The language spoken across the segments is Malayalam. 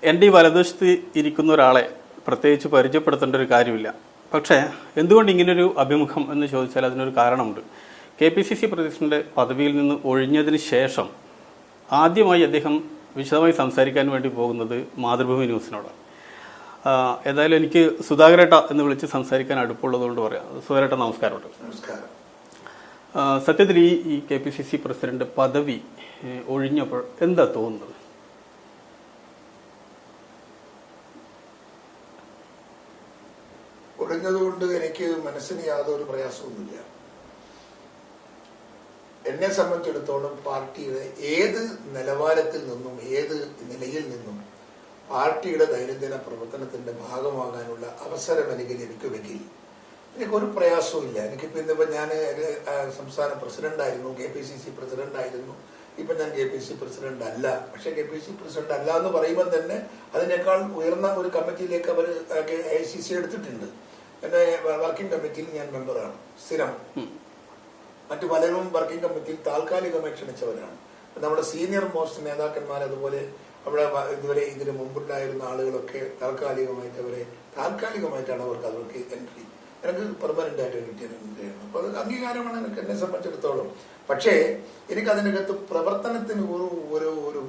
എൻ്റെ ഈ വലതുവശത്ത് ഇരിക്കുന്ന ഒരാളെ പ്രത്യേകിച്ച് പരിചയപ്പെടുത്തേണ്ട ഒരു കാര്യമില്ല. പക്ഷേ എന്തുകൊണ്ട് ഇങ്ങനൊരു അഭിമുഖം എന്ന് ചോദിച്ചാൽ അതിനൊരു കാരണമുണ്ട്. KPCC പ്രസിഡന്റ് പദവിയിൽ നിന്ന് ഒഴിഞ്ഞതിന് ശേഷം ആദ്യമായി അദ്ദേഹം വിശദമായി സംസാരിക്കാൻ വേണ്ടി പോകുന്നത് മാതൃഭൂമി ന്യൂസിനോടാണ്. ഏതായാലും എനിക്ക് സുധാകരേട്ട എന്ന് വിളിച്ച് സംസാരിക്കാൻ അടുപ്പുള്ളതുകൊണ്ട് പറയാം. സുധാകരേട്ട നമസ്കാരമുണ്ട്. നമസ്കാരം. സത്യത്തിൽ ഈ KPCC പ്രസിഡന്റ് പദവി ഒഴിഞ്ഞപ്പോൾ എന്താ തോന്നുന്നത്? ഒഴിഞ്ഞതുകൊണ്ട് എനിക്ക് മനസ്സിന് യാതൊരു പ്രയാസമൊന്നുമില്ല. എന്നെ സംബന്ധിച്ചിടത്തോളം പാർട്ടിയുടെ ഏത് നിലവാരത്തിൽ നിന്നും ഏത് നിലയിൽ നിന്നും പാർട്ടിയുടെ ദൈനംദിന പ്രവർത്തനത്തിന്റെ ഭാഗമാകാനുള്ള അവസരം എനിക്ക് ലഭിക്കുമെങ്കിൽ എനിക്കൊരു പ്രയാസവും. എനിക്കിപ്പോൾ ഇന്നിപ്പോൾ ഞാൻ സംസ്ഥാന പ്രസിഡന്റായിരുന്നു, KPCC പ്രസിഡന്റായിരുന്നു. ഇപ്പം ഞാൻ KPCC പ്രസിഡന്റ് അല്ല. പക്ഷെ KPCC പ്രസിഡന്റ് അല്ല എന്ന് പറയുമ്പോൾ തന്നെ അതിനേക്കാൾ ഉയർന്ന ഒരു കമ്മിറ്റിയിലേക്ക് അവർ AICC എടുത്തിട്ടുണ്ട്. എൻ്റെ വർക്കിംഗ് കമ്മിറ്റിയിൽ ഞാൻ മെമ്പറാണ് സ്ഥിരം. മറ്റു പലരും വർക്കിംഗ് കമ്മിറ്റിയിൽ താൽക്കാലികമായി ക്ഷണിച്ചവരാണ്. നമ്മുടെ സീനിയർ മോസ്റ്റ് നേതാക്കന്മാർ അതുപോലെ അവിടെ ഇതുവരെ ഇതിന് മുമ്പുണ്ടായിരുന്ന ആളുകളൊക്കെ താൽക്കാലികമായിട്ടാണ് അവർക്ക് എൻട്രി. എനിക്ക് പെർമനന്റ് ആയിട്ട് കിട്ടിയത്. അപ്പൊ അത് അംഗീകാരമാണ് എനിക്ക് എന്നെ സംബന്ധിച്ചിടത്തോളം. പക്ഷേ എനിക്ക് അതിനകത്ത് പ്രവർത്തനത്തിന്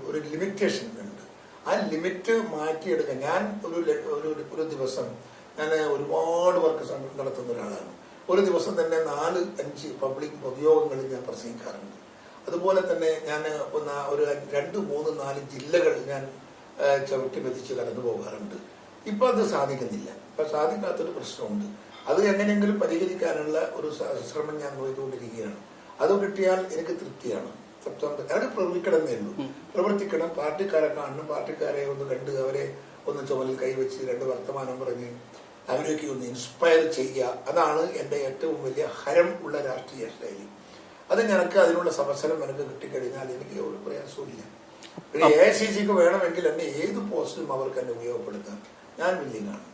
ഒരു ലിമിറ്റേഷൻ ഉണ്ട്. ആ ലിമിറ്റ് മാറ്റിയെടുക്കാൻ ഞാൻ ഒരു ദിവസം ഞാൻ ഒരുപാട് വർക്ക് നടത്തുന്ന ഒരാളാണ്. ഒരു ദിവസം തന്നെ 4-5 പബ്ലിക് പൊതുയോഗങ്ങളിൽ ഞാൻ പ്രസംഗിക്കാറുണ്ട്. അതുപോലെ തന്നെ ഞാൻ ഒരു 2-3-4 ജില്ലകൾ ഞാൻ ചവിട്ടി മെതിച്ച് കടന്നു പോകാറുണ്ട്. ഇപ്പൊ അത് സാധിക്കുന്നില്ല. ഇപ്പൊ സാധിക്കാത്തൊരു പ്രശ്നമുണ്ട്. അത് എങ്ങനെയെങ്കിലും പരിഹരിക്കാനുള്ള ഒരു ശ്രമം ഞാൻ നോക്കിക്കൊണ്ടിരിക്കുകയാണ്. അത് കിട്ടിയാൽ എനിക്ക് തൃപ്തിയാണ്. എനിക്ക് പ്രവർത്തിക്കണമെന്നേ ഉള്ളൂ. പ്രവർത്തിക്കണം, പാർട്ടിക്കാരെ കാണണം, പാർട്ടിക്കാരെ ഒന്ന് കണ്ട് അവരെ ഒന്ന് ചുമലിൽ കൈവച്ച് 2 വർത്തമാനം പറഞ്ഞ് അവരൊക്കെ ഒന്ന് ഇൻസ്പയർ ചെയ്യുക. അതാണ് എൻ്റെ ഏറ്റവും വലിയ ഹരം ഉള്ള രാഷ്ട്രീയ ശൈലി. അത് ഞങ്ങൾക്ക് അതിനുള്ള അവസരം എനിക്ക് കിട്ടിക്കഴിഞ്ഞാൽ എനിക്ക് ഒരു പ്രയാസവും. പിന്നെ AICCക്ക് വേണമെങ്കിൽ എന്നെ ഏത് പോസ്റ്റിലും അവർക്ക് എന്നെ ഉപയോഗപ്പെടുത്താൻ ഞാൻ വില്ലിങ്ങാണ്.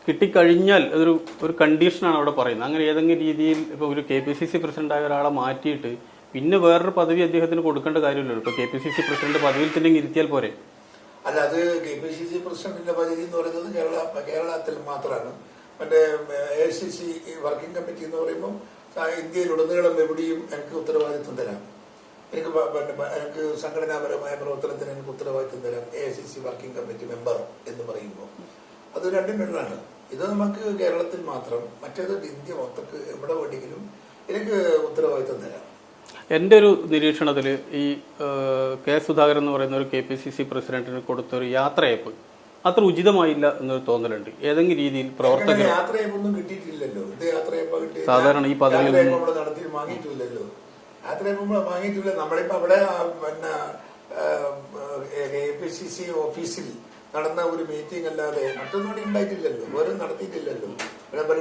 കിട്ടിക്കഴിഞ്ഞാൽ ഒരു കണ്ടീഷനാണ് അവിടെ പറയുന്നത്. അങ്ങനെ ഏതെങ്കിലും രീതിയിൽ ഇപ്പോൾ ഒരു KPCC പ്രസിഡന്റായ ഒരാളെ മാറ്റിയിട്ട് പിന്നെ വേറൊരു പദവി അദ്ദേഹത്തിന് കൊടുക്കേണ്ട കാര്യമില്ലല്ലോ. ഇപ്പോൾ KPCC പ്രസിഡന്റ് പദവിയിൽ തന്നെ ഇരുത്തിയാൽ പോരെ? അല്ല, അത് KPCC പ്രസിഡന്റിന്റെ പദവി എന്ന് പറയുന്നത് കേരളത്തിൽ മാത്രമാണ്. മറ്റേ AICC വർക്കിംഗ് കമ്മിറ്റി എന്ന് പറയുമ്പോൾ ഇന്ത്യയിലുടനീളം എവിടെയും എനിക്ക് ഉത്തരവാദിത്വം തരാം. എനിക്ക് സംഘടനാപരമായ പ്രവർത്തനത്തിന് എനിക്ക് ഉത്തരവാദിത്വം തരാം. AICC വർക്കിംഗ് കമ്മിറ്റി മെമ്പർ എന്ന് പറയുമ്പോൾ അത് രണ്ടിനാണ്. ഇത് നമുക്ക് കേരളത്തിൽ മാത്രം, മറ്റേത് ഇന്ത്യ മൊത്തക്ക് എവിടെ വേണമെങ്കിലും എനിക്ക് ഉത്തരവാദിത്വം തരാം. എൻ്റെ ഒരു നിരീക്ഷണത്തിൽ ഈ സുധാകരൻ എന്ന് പറയുന്ന ഒരു KPCC പ്രസിഡന്റിന് കൊടുത്തൊരു യാത്രയയപ്പ് അത്ര ഉചിതമായില്ല എന്നൊരു തോന്നലുണ്ട്. ഏതെങ്കിലും രീതിയിൽ പ്രവർത്തകർ യാത്രയപ്പൊന്നും കിട്ടിയിട്ടില്ലല്ലോ. ഇത് യാത്രയപ്പ കിട്ടി സാധാരണ ഈ പദവിയിൽ നടത്തി വാങ്ങിയിട്ടില്ലല്ലോ. യാത്രയപ്പം വാങ്ങിയിട്ടില്ല. നമ്മളിപ്പോ അവിടെ പിന്നെ KPCC ഓഫീസിൽ നടന്ന ഒരു മീറ്റിംഗ് അല്ലാതെ മറ്റൊന്നും ഉണ്ടായിട്ടില്ലല്ലോ. വേറെ നടത്തിയിട്ടില്ലല്ലോ.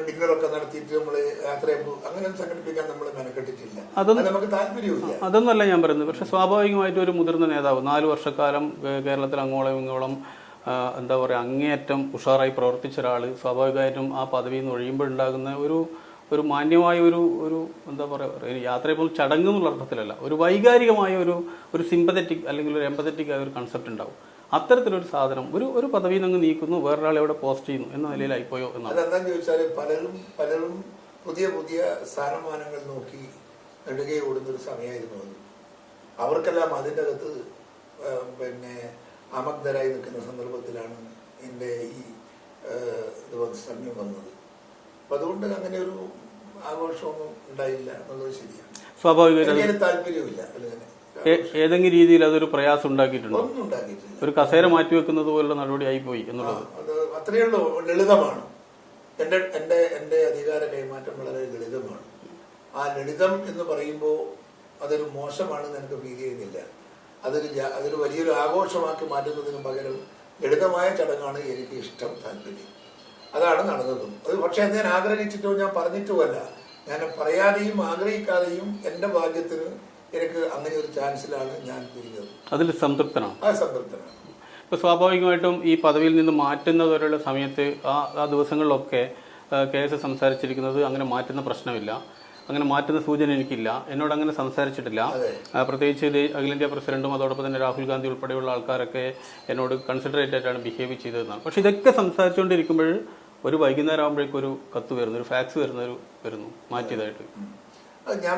ഡിന്നറൊക്കെ നടത്തിയിട്ട് നമ്മള് യാത്രയപ്പ് അങ്ങനെ സംഘടിപ്പിക്കാൻ നമ്മൾ മെനക്കെട്ടിട്ടില്ല. അത് നമുക്ക് താല്പര്യമില്ല. അതൊന്നല്ല ഞാൻ പറയുന്നത്. പക്ഷെ സ്വാഭാവികമായിട്ട് ഒരു മുതിർന്ന നേതാവ് 4 വർഷക്കാലം കേരളത്തിൽ അങ്ങോളം ഇങ്ങോളം എന്താ പറയുക അങ്ങേയറ്റം ഉഷാറായി പ്രവർത്തിച്ച ഒരാൾ സ്വാഭാവികമായിട്ടും ആ പദവിയിൽ നിന്ന് ഒഴിയുമ്പോൾ ഉണ്ടാകുന്ന ഒരു മാന്യമായ ഒരു എന്താ പറയുക യാത്രയപ്പോൾ ചടങ്ങ് എന്നുള്ള അർത്ഥത്തിലല്ല, ഒരു വൈകാരികമായ ഒരു സിമ്പതറ്റിക് അല്ലെങ്കിൽ ഒരു എമ്പതറ്റിക് ആയ ഒരു കൺസെപ്റ്റ് ഉണ്ടാവും. അത്തരത്തിലൊരു സാധനം ഒരു പദവിയിൽ നിന്ന് നീക്കുന്നു, വേറൊരാളെ എവിടെ പോസ്റ്റ് ചെയ്യുന്നു എന്ന നിലയിലായിപ്പോയോ എന്നാണ്. അതെന്താന്ന് ചോദിച്ചാൽ പലരും പുതിയ സ്ഥാനമാനങ്ങൾ നോക്കി നെടുകെ ഓടുന്നൊരു സമയമായിരുന്നു അത്. അവർക്കെല്ലാം അതിൻ്റെ അകത്ത് പിന്നെ അമഗ്ധരായി നിൽക്കുന്ന സന്ദർഭത്തിലാണ് എൻ്റെ ഈ സമയം വന്നത്. അപ്പൊ അതുകൊണ്ട് അങ്ങനെ ഒരു ആഘോഷമൊന്നും ഉണ്ടായില്ല എന്നുള്ളത് ശരിയാണ്. സ്വാഭാവികമായിട്ട് താല്പര്യമില്ല. ഏതെങ്കിലും രീതിയിൽ അതൊരു പ്രയാസം ഉണ്ടാക്കിയിട്ടുണ്ടോ? ഒന്നും ഉണ്ടാക്കിയിട്ടില്ല. ഒരു കസേര മാറ്റിവെക്കുന്നത് പോലുള്ള നടപടി ആയിപ്പോയി എന്നുള്ളത് അത് അത്രയേ ഉള്ളൂ. ലളിതമാണ്. എൻ്റെ അധികാര കൈമാറ്റം വളരെ ലളിതമാണ്. ആ ലളിതം എന്ന് പറയുമ്പോൾ അതൊരു മോശമാണെന്ന് എനിക്ക് ഫീൽ ചെയ്യുന്നില്ല. അതൊരു വലിയൊരു ആഘോഷമാക്കി മാറ്റുന്നതിന് പകരം ലളിതമായ ചടങ്ങാണ് എനിക്ക് ഇഷ്ടം, താല്പര്യം. അതാണ് നടന്നതും. അത് പക്ഷെ ഞാൻ ആഗ്രഹിച്ചിട്ടോ ഞാൻ പറഞ്ഞിട്ടുമല്ല. ഞാൻ പറയാതെയും ആഗ്രഹിക്കാതെയും എൻ്റെ ഭാഗ്യത്തിന് എനിക്ക് അങ്ങനെ ഒരു ചാൻസിലാണ് ഞാൻ തിരിഞ്ഞത്. അതിൽ സംതൃപ്തനാണ്. സംതൃപ്തനാണ്. ഇപ്പൊ സ്വാഭാവികമായിട്ടും ഈ പദവിയിൽ നിന്ന് മാറ്റുന്നവരുടെ സമയത്ത് ആ ദിവസങ്ങളിലൊക്കെ കേസ് സംസാരിച്ചിരിക്കുന്നത് അങ്ങനെ മാറ്റുന്ന പ്രശ്നമില്ല. അങ്ങനെ മാറ്റുന്ന സൂചന എനിക്കില്ല. എന്നോട് അങ്ങനെ സംസാരിച്ചിട്ടില്ല. പ്രത്യേകിച്ച് ഇത് അഖിലേന്ത്യാ പ്രസിഡന്റും അതോടൊപ്പം തന്നെ രാഹുൽ ഗാന്ധി ഉൾപ്പെടെയുള്ള ആൾക്കാരൊക്കെ എന്നോട് കൺസിഡറേറ്റ് ആയിട്ടാണ് ബിഹേവ് ചെയ്തതെന്നാണ്. പക്ഷെ ഇതൊക്കെ സംസാരിച്ചുകൊണ്ടിരിക്കുമ്പോൾ ഒരു വൈകുന്നേരം ആകുമ്പോഴേക്കും ഒരു കത്ത് വരുന്നു, ഒരു ഫാക്സ് വരുന്നു മാറ്റിയതായിട്ട്. ഞാൻ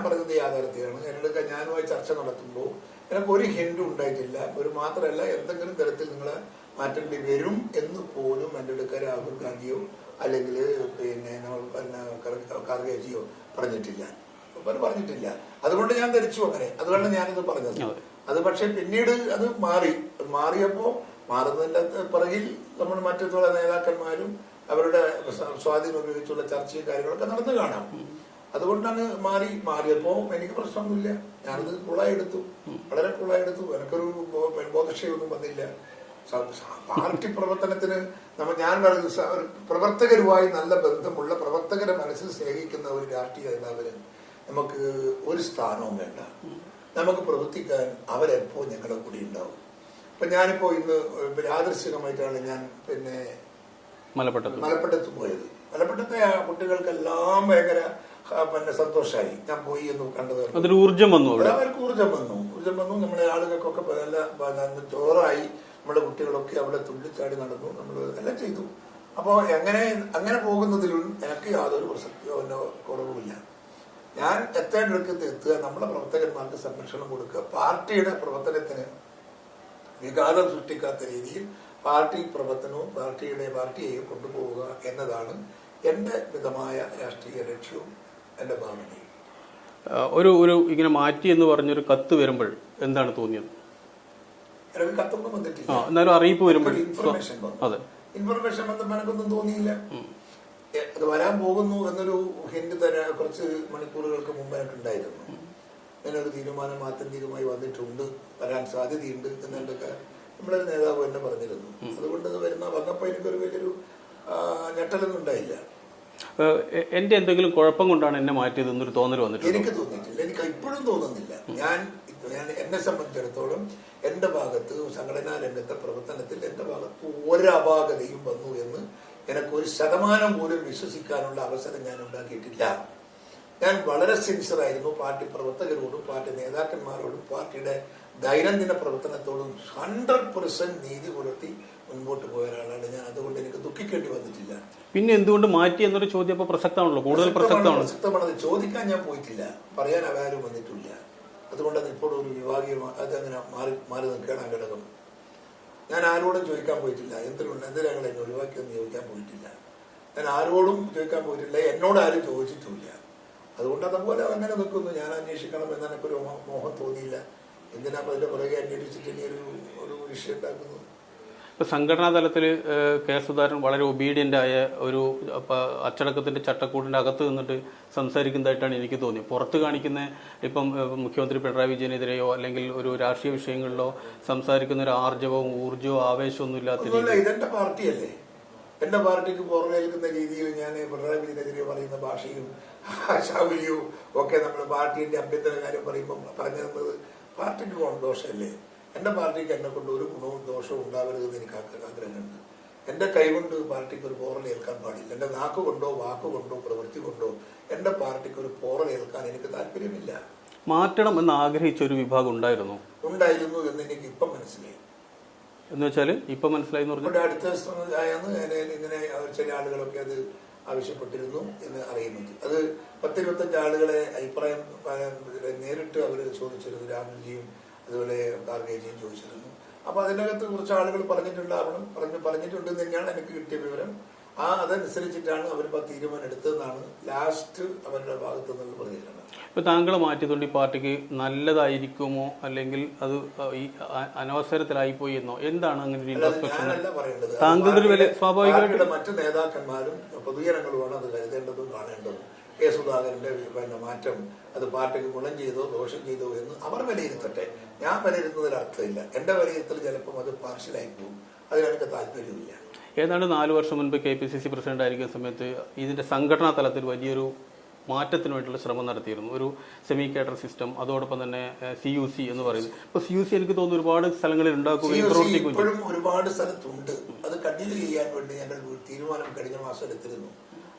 പറഞ്ഞത് യാഥാർത്ഥ്യമാണ്. എന്നോടൊക്കെ ഞാനുമായി ചർച്ച നടത്തുമ്പോൾ എനിക്ക് ഒരു ഹിൻഡും ഉണ്ടായിട്ടില്ല. ഒരു മാത്രമല്ല, എന്തെങ്കിലും തരത്തിൽ നിങ്ങളെ മാറ്റേണ്ടി വരും എന്ന് പോലും എൻ്റെ അടുക്ക രാഹുൽ ഗാന്ധിയോ അല്ലെങ്കിൽ പിന്നെ ഖാർഗേജിയോ പറഞ്ഞിട്ടില്ല. അതുകൊണ്ട് ഞാൻ ധരിച്ചു അങ്ങനെ. അതുകൊണ്ട് ഞാനിത് പറഞ്ഞത്. അത് പക്ഷെ പിന്നീട് അത് മാറിയപ്പോൾ മാറുന്നതിൻ്റെ പിറകിൽ നമ്മൾ മറ്റുള്ള നേതാക്കന്മാരും അവരുടെ സ്വാധീനം ഉപയോഗിച്ചുള്ള ചർച്ചയും കാര്യങ്ങളൊക്കെ നടന്നു കാണാം. അതുകൊണ്ടാണ് മാറിയപ്പോൾ എനിക്ക് പ്രശ്നമൊന്നുമില്ല. ഞാനത് വളരെ കൂളായി എടുത്തു. എനിക്കൊരു ബോധക്ഷയൊന്നും വന്നില്ല. പാർട്ടി പ്രവർത്തനത്തിന് ഞാൻ പ്രവർത്തകരുമായി നല്ല ബന്ധമുള്ള, പ്രവർത്തകരെ മനസ്സിൽ സ്നേഹിക്കുന്ന ഒരു രാഷ്ട്രീയ നേതാവിന് നമുക്ക് ഒരു സ്ഥാനവും വേണ്ട. നമുക്ക് പ്രവർത്തിക്കാൻ അവരെപ്പോ ഞങ്ങളുടെ കൂടി ഉണ്ടാവും. ഇപ്പൊ ഞാനിപ്പോ ഇന്ന് യാദൃശ്ചികമായിട്ടാണ് ഞാൻ പിന്നെ മലപ്പട്ടത്ത് പോയത്. മലപ്പട്ടത്തെ ആ കുട്ടികൾക്കെല്ലാം ഭയങ്കര സന്തോഷമായി. ഞാൻ പോയി എന്ന് കണ്ടത് ഊർജം വന്നു. നമ്മളെ ആളുകൾക്കൊക്കെ നല്ല ചോറായി. നമ്മുടെ കുട്ടികളൊക്കെ അവിടെ തുള്ളിച്ചാടി നടന്നു. നമ്മൾ എല്ലാം ചെയ്തു. അപ്പോൾ അങ്ങനെ പോകുന്നതിലും എനിക്ക് യാതൊരു പ്രസക്തിയോ കുറവുമില്ല. ഞാൻ എത്തേണ്ടടുക്കത്ത് നമ്മുടെ പ്രവർത്തകന്മാർക്ക് സംരക്ഷണം കൊടുക്കുക, പാർട്ടിയുടെ പ്രവർത്തനത്തിന് വിഘാതം സൃഷ്ടിക്കാത്ത രീതിയിൽ പാർട്ടി പ്രവർത്തനവും പാർട്ടിയെയും കൊണ്ടുപോവുക എന്നതാണ് എൻ്റെ മിതമായ രാഷ്ട്രീയ ലക്ഷ്യവും എൻ്റെ ഭാവനയും. ഒരു ഇങ്ങനെ മാറ്റി എന്ന് പറഞ്ഞൊരു കത്ത് വരുമ്പോൾ എന്താണ് തോന്നിയത്? എനിക്ക് കത്തൊന്നും വന്നിട്ടില്ല. എന്നാലും അറിയിപ്പ് വരുമ്പോൾ ഇൻഫർമേഷൻ വന്നപ്പോൾ എനിക്കൊന്നും തോന്നിയില്ല. അത് വരാൻ പോകുന്നു എന്നൊരു ഹിന്റ് തരാൻ കുറച്ച് മണിക്കൂറുകൾക്ക് മുമ്പ് എനിക്കുണ്ടായിരുന്നു. ഞാനൊരു മാറ്റം വന്നിട്ടുണ്ട്, വരാൻ സാധ്യതയുണ്ട് എന്നൊക്കെ നമ്മളൊരു നേതാവ് എന്നെ പറഞ്ഞിരുന്നു. അതുകൊണ്ട് അത് വന്നപ്പോൾ എനിക്കൊരു വലിയൊരു ഞെട്ടലൊന്നും ഉണ്ടായില്ല. എന്റെ എന്തെങ്കിലും കുഴപ്പം കൊണ്ടാണ് എന്നെ മാറ്റിയത് എന്നൊരു തോന്നൽ വന്നിട്ടുണ്ട്? എനിക്ക് തോന്നിയിട്ടില്ല. എനിക്ക് ഇപ്പോഴും തോന്നുന്നില്ല. ഞാൻ എന്നെ സംബന്ധിച്ചിടത്തോളം എന്റെ ഭാഗത്ത് സംഘടനാ രംഗത്തെ പ്രവർത്തനത്തിൽ എന്റെ ഭാഗത്ത് ഒരപാകതയും വന്നു എന്ന് എനിക്കൊരു ശതമാനം പോലും വിശ്വസിക്കാനുള്ള അവസരം ഞാൻ ഉണ്ടാക്കിയിട്ടില്ല. ഞാൻ വളരെ സിൻസിയറായിരുന്നു. പാർട്ടി പ്രവർത്തകരോടും പാർട്ടി നേതാക്കന്മാരോടും പാർട്ടിയുടെ ദൈനംദിന പ്രവർത്തനത്തോടും 100% നീതി പുലർത്തി മുൻപോട്ട് പോയ ഒരാളാണ് ഞാൻ. അതുകൊണ്ട് എനിക്ക് ദുഃഖിക്കേണ്ടി വന്നിട്ടില്ല. പിന്നെ എന്തുകൊണ്ട് മാറ്റി എന്നൊരു ചോദ്യം പ്രസക്തമാണല്ലോ, കൂടുതൽ പ്രസക്തമാണത്. ചോദിക്കാൻ ഞാൻ പോയിട്ടില്ല, പറയാൻ ആരും വന്നിട്ടില്ല. അതുകൊണ്ടത് ഇപ്പോഴും ഒരു വിഭാഗീയമാണ്. അതങ്ങനെ മാറി നിൽക്കണം ഘടകം. ഞാൻ ആരോടും ചോദിക്കാൻ പോയിട്ടില്ല. എന്തിനാണ് എന്നെ ഒഴിവാക്കിയെന്ന് ചോദിക്കാൻ പോയിട്ടില്ല. ഞാൻ ആരോടും ചോദിക്കാൻ പോയിട്ടില്ല, എന്നോട് ആരും ചോദിച്ചിട്ടില്ല. അതുകൊണ്ട് അതുപോലെ അങ്ങനെ നിൽക്കുന്നു. ഞാൻ അന്വേഷിക്കണം എന്ന് എനിക്കൊരു മോഹം തോന്നിയില്ല. എന്തിനാ അതിന്റെ പുറകെ അന്വേഷിച്ചിട്ട് ഇനി ഒരു വിഷയം ഉണ്ടാക്കുന്നു? ഇപ്പൊ സംഘടനാ തലത്തിൽ കെ സുധാകരൻ വളരെ ഒബീഡിയന്റ് ആയ ഒരു അച്ചടക്കത്തിന്റെ ചട്ടക്കൂടിന്റെ അകത്ത് നിന്നിട്ട് സംസാരിക്കുന്നതായിട്ടാണ് എനിക്ക് തോന്നിയത്. പുറത്ത് കാണിക്കുന്ന ഇപ്പം മുഖ്യമന്ത്രി പിണറായി വിജയനെതിരെയോ അല്ലെങ്കിൽ ഒരു രാഷ്ട്രീയ വിഷയങ്ങളിലോ സംസാരിക്കുന്ന ഒരു ആർജവവും ഊർജവും ആവേശമൊന്നും ഇല്ലാത്ത ഇതെന്റെ പാർട്ടിയല്ലേ. എന്റെ പാർട്ടിക്ക് പുറമേൽക്കുന്ന രീതിയിൽ ഞാൻ പിണറായി വിജയനെതിരെ പറയുന്ന ഭാഷയും ശൗര്യവും ഒക്കെ നമ്മൾ പാർട്ടിന്റെ അഭ്യന്തര കാര്യം പറയുമ്പോൾ പറഞ്ഞു തന്നത് പാർട്ടിക്ക് ദോഷമല്ലേ. എന്റെ പാർട്ടിക്ക് എന്നെ കൊണ്ട് ഒരു ഗുണവും ദോഷവും ഉണ്ടാവരുതെന്ന് എനിക്ക് ആഗ്രഹമുണ്ട്. എന്റെ കൈകൊണ്ട് പാർട്ടിക്ക് ഒരു പോറലേൽക്കാൻ പാടില്ല. എന്റെ നാക്കുകൊണ്ടോ വാക്കുകൊണ്ടോ പ്രവൃത്തി കൊണ്ടോ എന്റെ പാർട്ടിക്ക് ഒരു പോറലേൽക്കാൻ എനിക്ക് താല്പര്യമില്ല. മാറ്റണം എന്ന് ആഗ്രഹിച്ച ഒരു വിഭാഗം ഉണ്ടായിരുന്നു എന്ന് എനിക്ക് ഇപ്പം മനസ്സിലായി. എന്ന് വെച്ചാൽ ഇപ്പൊ മനസ്സിലായി അടുത്ത ഇങ്ങനെ ചില ആളുകളൊക്കെ അത് ആവശ്യപ്പെട്ടിരുന്നു എന്ന് അറിയുന്നത്. അത് 10-25 ആളുകളെ അഭിപ്രായം നേരിട്ട് അവർ ചോദിച്ചിരുന്നു. രാഹുൽജിയും അതുപോലെ ഖാർഗേജിയും ചോദിച്ചിരുന്നു. അപ്പൊ അതിനകത്ത് കുറച്ച് ആളുകൾ പറഞ്ഞിട്ടുണ്ട് തന്നെയാണ് എനിക്ക് കിട്ടിയ വിവരം. അതനുസരിച്ചിട്ടാണ് അവർ തീരുമാനം എടുത്തതെന്നാണ് ലാസ്റ്റ് അവരുടെ ഭാഗത്തു നിന്നുള്ള പ്രതികരണം. ഇപ്പൊ താങ്കളെ മാറ്റിയതുകൊണ്ട് ഈ പാർട്ടിക്ക് നല്ലതായിരിക്കുമോ അല്ലെങ്കിൽ അത് ഈ അനവസരത്തിലായിപ്പോയി എന്നോ എന്താണ് അങ്ങനെ ഞാനല്ല പറയേണ്ടത്. താങ്കളുടെ സ്വാഭാവികമായിട്ട് മറ്റു നേതാക്കന്മാരും പൊതുജനങ്ങളുമാണ് അത് കരുതേണ്ടതും കാണേണ്ടതും. കെ സുധാകരന്റെ മാറ്റം അത് പാർട്ടിക്ക് ഗുണം ചെയ്തോ ദോഷം ചെയ്തോ എന്ന് അവർ വിലയിരുത്തട്ടെ. ഞാൻ വിലയിരുത്തുന്നതിൽ അർത്ഥമില്ല. എന്റെ വിലയിരുത്തൽ ചിലപ്പം അത് പാർഷ്യലായി പോകും. അതിലെനിക്ക് താല്പര്യമില്ല. ഏതാണ്ട് 4 വർഷം മുൻപ് KPCC പ്രസിഡന്റ് ആയിരിക്കുന്ന സമയത്ത് ഇതിന്റെ സംഘടനാ തലത്തിൽ വലിയൊരു മാറ്റത്തിന് വേണ്ടിയുള്ള ശ്രമം നടത്തിയിരുന്നു. ഒരു സെമി കേഡർ സിസ്റ്റം, അതോടൊപ്പം തന്നെ CUC എന്ന് പറയുന്നത്. ഇപ്പൊ CUC എനിക്ക് തോന്നുന്നു ഒരുപാട് സ്ഥലങ്ങളിൽ ഉണ്ടാക്കുകയും ഇപ്പോഴും ഒരുപാട് സ്ഥലത്തുണ്ട്. അത് കണ്ടിന്യൂ ചെയ്യാൻ വേണ്ടി ഞങ്ങൾ തീരുമാനം കഴിഞ്ഞ മാസം എടുത്തിരുന്നു.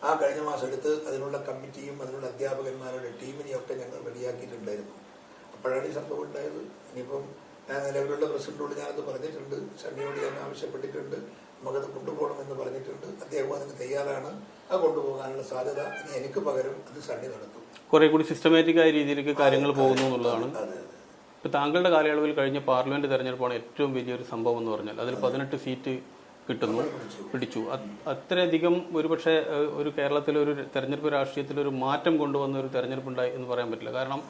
ആ കഴിഞ്ഞ മാസം എടുത്ത് അതിനുള്ള കമ്മിറ്റിയും അതിനുള്ള അധ്യാപകന്മാരുടെ ടീമിനെയൊക്കെ ഞങ്ങൾ റെഡിയാക്കിയിട്ടുണ്ടായിരുന്നു. അപ്പോഴാണ് ഈ സംഭവം ഉണ്ടായത്. ഇനിയിപ്പം ഞാൻ നിലവിലുള്ള പ്രസിഡന്റോട് ഞാനത് പറഞ്ഞിട്ടുണ്ട്, സണ്ണിയോട് ഞാൻ ആവശ്യപ്പെട്ടിട്ടുണ്ട്, നമുക്കത് കൊണ്ടുപോകണമെന്ന് പറഞ്ഞിട്ടുണ്ട്. അദ്ദേഹം അതിന് തയ്യാറാണ്. അത് കൊണ്ടുപോകാനുള്ള സാധ്യത ഇനി എനിക്ക് പകരം അത് സണ്ണി നടത്തും. കുറെ കൂടി സിസ്റ്റമാറ്റിക് ആയ രീതിയിലേക്ക് കാര്യങ്ങൾ പോകുന്നു എന്നുള്ളതാണ്. ഇപ്പൊ താങ്കളുടെ കാലയളവിൽ കഴിഞ്ഞ പാർലമെന്റ് തെരഞ്ഞെടുപ്പാണ് ഏറ്റവും വലിയൊരു സംഭവം എന്ന് പറഞ്ഞാൽ അതിൽ 18 സീറ്റ് കിട്ടുന്നു, പിടിച്ചു. അത്രയധികം ഒരുപക്ഷെ ഒരു കേരളത്തിലെ ഒരു തെരഞ്ഞെടുപ്പ് രാഷ്ട്രീയത്തിൽ ഒരു മാറ്റം കൊണ്ടുവന്ന ഒരു തെരഞ്ഞെടുപ്പ് ഉണ്ടായി എന്ന് പറയാൻ പറ്റില്ല. കാരണം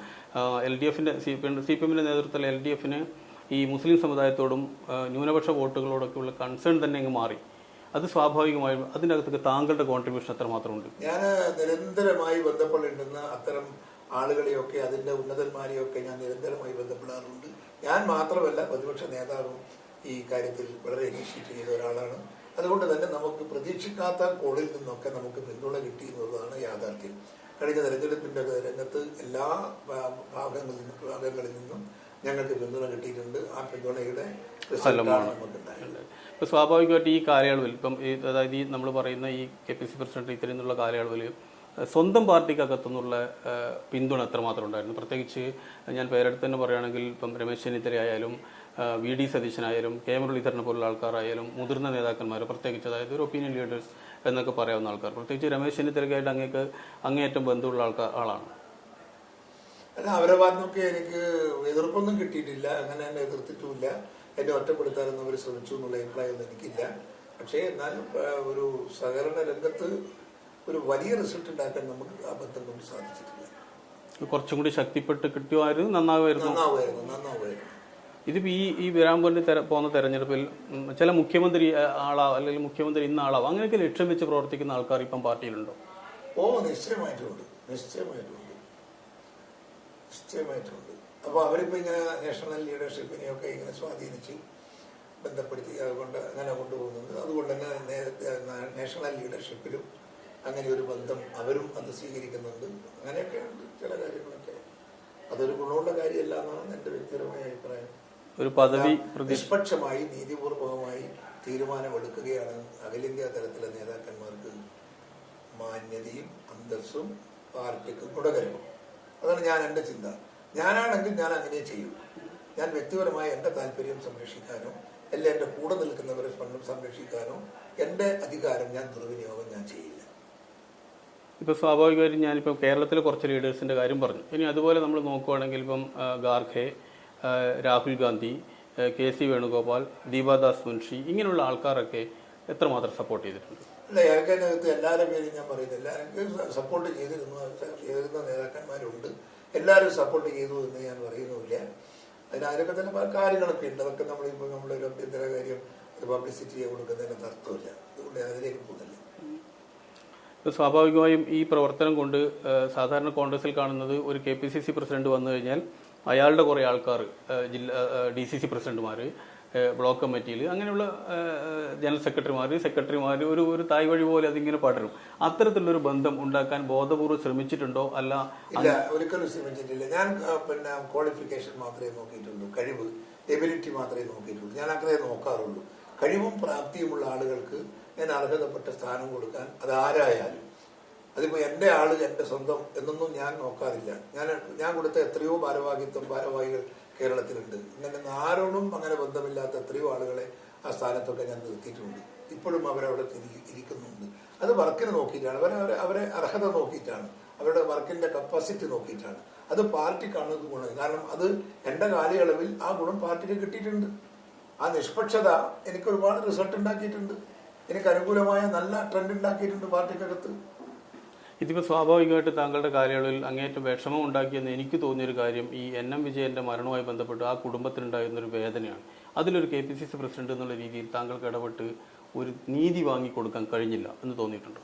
LDFന്റെ CPMന്റെ നേതൃത്വത്തിൽ LDFന് ഈ മുസ്ലിം സമുദായത്തോടും ന്യൂനപക്ഷ വോട്ടുകളോടൊക്കെയുള്ള കൺസേൺ തന്നെ അങ്ങ് മാറി. അത് സ്വാഭാവികമായും അതിനകത്തേക്ക് താങ്കളുടെ കോൺട്രിബ്യൂഷൻ എത്രമാത്രമുണ്ട്? ഞാൻ നിരന്തരമായി ബന്ധപ്പെടേണ്ടുന്ന അത്തരം ആളുകളെയൊക്കെ അതിൻ്റെ ഉന്നതന്മാരെയൊക്കെ ഞാൻ നിരന്തരമായി ബന്ധപ്പെടാറുണ്ട്. ഞാൻ മാത്രമല്ല, പ്രതിപക്ഷ നേതാവും ഈ കാര്യത്തിൽ വളരെ ഇനിഷ്യേറ്റ് ചെയ്ത ഒരാളാണ്. അതുകൊണ്ട് തന്നെ നമുക്ക് പ്രതീക്ഷിക്കാത്ത കോളിൽ നിന്നൊക്കെ നമുക്ക് പിന്തുണ കിട്ടി എന്നുള്ളതാണ് യാഥാർത്ഥ്യം. കഴിഞ്ഞ തെരഞ്ഞെടുപ്പിൻ്റെ രംഗത്ത് എല്ലാ ഭാഗങ്ങളിൽ നിന്നും ഞങ്ങൾക്ക് പിന്തുണ കിട്ടിയിട്ടുണ്ട്. ആ പിന്തുണയുടെ റിസൾട്ടാണ് നമുക്കുണ്ടായത്. ഇപ്പോൾ സ്വാഭാവികമായിട്ട് ഈ കാലയളവിൽ ഇപ്പം അതായത് ഈ നമ്മൾ പറയുന്ന ഈ KPCC പ്രസിഡന്റ് ഇത്തരം എന്നുള്ള കാലയളവിൽ സ്വന്തം പാർട്ടിക്കകത്തുനിന്നുള്ള പിന്തുണ എത്രമാത്രം ഉണ്ടായിരുന്നു? പ്രത്യേകിച്ച് ഞാൻ പേരെടുത്ത് തന്നെ പറയുകയാണെങ്കിൽ ഇപ്പം രമേശ് ചെന്നിത്തല ആയാലും VD സതീശനായാലും KM മുരളീധരനെ പോലുള്ള ആൾക്കാരായാലും മുതിർന്ന നേതാക്കന്മാർ, പ്രത്യേകിച്ച് അതായത് ഒരു ഒപ്പീനിയൻ ലീഡേഴ്സ് എന്നൊക്കെ പറയാവുന്ന ആൾക്കാർ, പ്രത്യേകിച്ച് രമേശ് ചെന്നിത്തലയ്ക്കായിട്ട് അങ്ങേയറ്റം ബന്ധമുള്ള ആളാണ്. അല്ല, അവരെ ഭാഗത്തൊക്കെ എനിക്ക് എതിർപ്പൊന്നും കിട്ടിയിട്ടില്ല. അങ്ങനെ എന്നെ എതിർത്തിട്ടുമില്ല. എന്നെ ഒറ്റപ്പെടുത്താനൊന്നും അവർ ശ്രമിച്ചു എന്നുള്ള അഭിപ്രായമൊന്നും എനിക്കില്ല. പക്ഷേ എന്നാലും ഒരു സഹകരണ രംഗത്ത് ഒരു വലിയ റിസൾട്ട് ഉണ്ടാക്കാൻ നമുക്ക് ആ ബന്ധം കൊണ്ട് സാധിച്ചിട്ടില്ല. കുറച്ചും കൂടി ശക്തിപ്പെട്ട് കിട്ടുമായിരുന്നു, നന്നാവുമായിരുന്നു. ഇതിപ്പോൾ ഈ വരാൻ വേണ്ടി പോകുന്ന തെരഞ്ഞെടുപ്പിൽ ചില മുഖ്യമന്ത്രി ആളാവും അല്ലെങ്കിൽ മുഖ്യമന്ത്രി ഇന്ന ആളാവും അങ്ങനെയൊക്കെ ലക്ഷ്യം വെച്ച് പ്രവർത്തിക്കുന്ന ആൾക്കാർ ഇപ്പം പാർട്ടിയിലുണ്ടോ? നിശ്ചയമായിട്ടുണ്ട്. അപ്പോൾ അവരിപ്പോൾ ഇങ്ങനെ നാഷണൽ ലീഡർഷിപ്പിനെയൊക്കെ ഇങ്ങനെ സ്വാധീനിച്ച് ബന്ധപ്പെടുത്തി അതുകൊണ്ട് അങ്ങനെ കൊണ്ടുപോകുന്നുണ്ട്. അതുകൊണ്ട് തന്നെ നേരത്തെ നാഷണൽ ലീഡർഷിപ്പിലും അങ്ങനെ ഒരു ബന്ധം അവരും അത് സ്വീകരിക്കുന്നുണ്ട്. അങ്ങനെയൊക്കെ ഉണ്ട് ചില കാര്യങ്ങളൊക്കെ. അതൊരു ഗുണമുള്ള കാര്യമല്ല എന്നാണ് എൻ്റെ വ്യക്തിപരമായ അഭിപ്രായം. ഒരു പദവി നിഷ്പക്ഷമായി നീതിപൂർവകമായി തീരുമാനമെടുക്കുകയാണ് അഖിലേന്ത്യാ തലത്തിലെ നേതാക്കന്മാർക്ക് മാന്യതയും അന്തസ്സും പാർട്ടിക്ക് ഗുണകരവും. അതാണ് എൻ്റെ ചിന്ത. ഞാനാണെങ്കിൽ ഞാൻ അങ്ങനെ ചെയ്യും. ഞാൻ വ്യക്തിപരമായി എൻ്റെ താല്പര്യം സംരക്ഷിക്കാനോ അല്ല എൻ്റെ കൂടെ നിൽക്കുന്നവരെ സംരക്ഷിക്കാനോ എൻ്റെ അധികാരം ഞാൻ ദുർവിനിയോഗം ഞാൻ ചെയ്യില്ല. ഇപ്പോൾ സ്വാഭാവികമായിട്ടും ഞാനിപ്പോൾ കേരളത്തിലെ കുറച്ച് ലീഡേഴ്സിൻ്റെ കാര്യം പറഞ്ഞു. ഇനി അതുപോലെ നമ്മൾ നോക്കുകയാണെങ്കിൽ ഇപ്പം ഖാർഗെ, രാഹുൽ ഗാന്ധി, KC വേണുഗോപാൽ, ദീപാദാസ് മുൻഷി ഇങ്ങനെയുള്ള ആൾക്കാരൊക്കെ എത്രമാത്രം സപ്പോർട്ട് ചെയ്തിട്ടുണ്ട്? അല്ല, ഏകനകത്ത് എല്ലാവരുടെ പേരും ഞാൻ പറയുന്നില്ല. എനിക്ക് സപ്പോർട്ട് ചെയ്തിരുന്ന നേതാക്കന്മാരുണ്ട്. എല്ലാവരും സപ്പോർട്ട് ചെയ്തു എന്ന് ഞാൻ പറയുന്നുമില്ല. അതിനൊക്കെ തന്നെ പല കാര്യങ്ങളൊക്കെ ഉണ്ട്. അതൊക്കെ നമ്മളിപ്പോൾ നമ്മളൊരു അഭ്യന്തര കാര്യം പബ്ലിസിറ്റി കൊടുക്കുന്നതിന് തർക്കമില്ല. അതുകൊണ്ട് ഞാൻ അതിലേക്ക് പോകുന്നില്ല. സ്വാഭാവികമായും ഈ പ്രവർത്തനം കൊണ്ട് സാധാരണ കോൺഗ്രസിൽ കാണുന്നത് ഒരു KPCC പ്രസിഡന്റ് വന്നു കഴിഞ്ഞാൽ അയാളുടെ കുറേ ആൾക്കാർ DCC പ്രസിഡന്റുമാർ, ബ്ലോക്ക് കമ്മിറ്റിയിൽ അങ്ങനെയുള്ള ജനറൽ സെക്രട്ടറിമാർ ഒരു തായ് വഴി പോലെ അതിങ്ങനെ പടരും. അത്തരത്തിലുള്ളൊരു ബന്ധം ഉണ്ടാക്കാൻ ബോധപൂർവ്വം ശ്രമിച്ചിട്ടുണ്ടോ? ഇല്ല, ഒരിക്കലും ശ്രമിച്ചിട്ടില്ല. ഞാൻ ക്വാളിഫിക്കേഷൻ മാത്രമേ നോക്കിയിട്ടുള്ളൂ, കഴിവ്, എബിലിറ്റി മാത്രമേ നോക്കിയിട്ടുള്ളൂ. ഞാൻ അങ്ങനെ നോക്കാറുള്ളൂ. കഴിവും പ്രാപ്തിയുമുള്ള ആളുകൾക്ക് ഞാൻ അർഹതപ്പെട്ട സ്ഥാനം കൊടുക്കാൻ അതാരായാലും, അതിപ്പോൾ എൻ്റെ ആള് എൻ്റെ സ്വന്തം എന്നൊന്നും ഞാൻ നോക്കാറില്ല. ഞാൻ കൊടുത്ത എത്രയോ ഭാരവാഹികൾ കേരളത്തിലുണ്ട്. ഇങ്ങനെ ആരോടും അങ്ങനെ ബന്ധമില്ലാത്ത എത്രയോ ആളുകളെ ആ സ്ഥാനത്തൊക്കെ ഞാൻ നിർത്തിയിട്ടുണ്ട്. ഇപ്പോഴും അവരവിടെ ഇരിക്കുന്നുണ്ട്. അത് വർക്കിന് നോക്കിയിട്ടാണ്, അവരെ അർഹത നോക്കിയിട്ടാണ്, അവരുടെ വർക്കിൻ്റെ കപ്പാസിറ്റി നോക്കിയിട്ടാണ്. അത് പാർട്ടിക്കാണ് ഇത് ഗുണം. കാരണം അത് എൻ്റെ കാലയളവിൽ ആ ഗുണം പാർട്ടിക്ക് കിട്ടിയിട്ടുണ്ട്. ആ നിഷ്പക്ഷത എനിക്ക് ഒരുപാട് റിസൾട്ട് ഉണ്ടാക്കിയിട്ടുണ്ട്. എനിക്ക് അനുകൂലമായ നല്ല ട്രെൻഡ് ഉണ്ടാക്കിയിട്ടുണ്ട് പാർട്ടിക്കകത്ത്. ഇതിപ്പോൾ സ്വാഭാവികമായിട്ട് താങ്കളുടെ കാലയളവിൽ അങ്ങേയറ്റം വിഷമം ഉണ്ടാക്കിയെന്ന് എനിക്ക് തോന്നിയൊരു കാര്യം ഈ NM വിജയന്റെ മരണവുമായി ബന്ധപ്പെട്ട് ആ കുടുംബത്തിനുണ്ടായിരുന്നൊരു വേദനയാണ്. അതിലൊരു KPCC പ്രസിഡന്റ് എന്നുള്ള രീതിയിൽ താങ്കൾക്ക് ഇടപെട്ട് ഒരു നീതി വാങ്ങിക്കൊടുക്കാൻ കഴിഞ്ഞില്ല എന്ന് തോന്നിയിട്ടുണ്ടോ?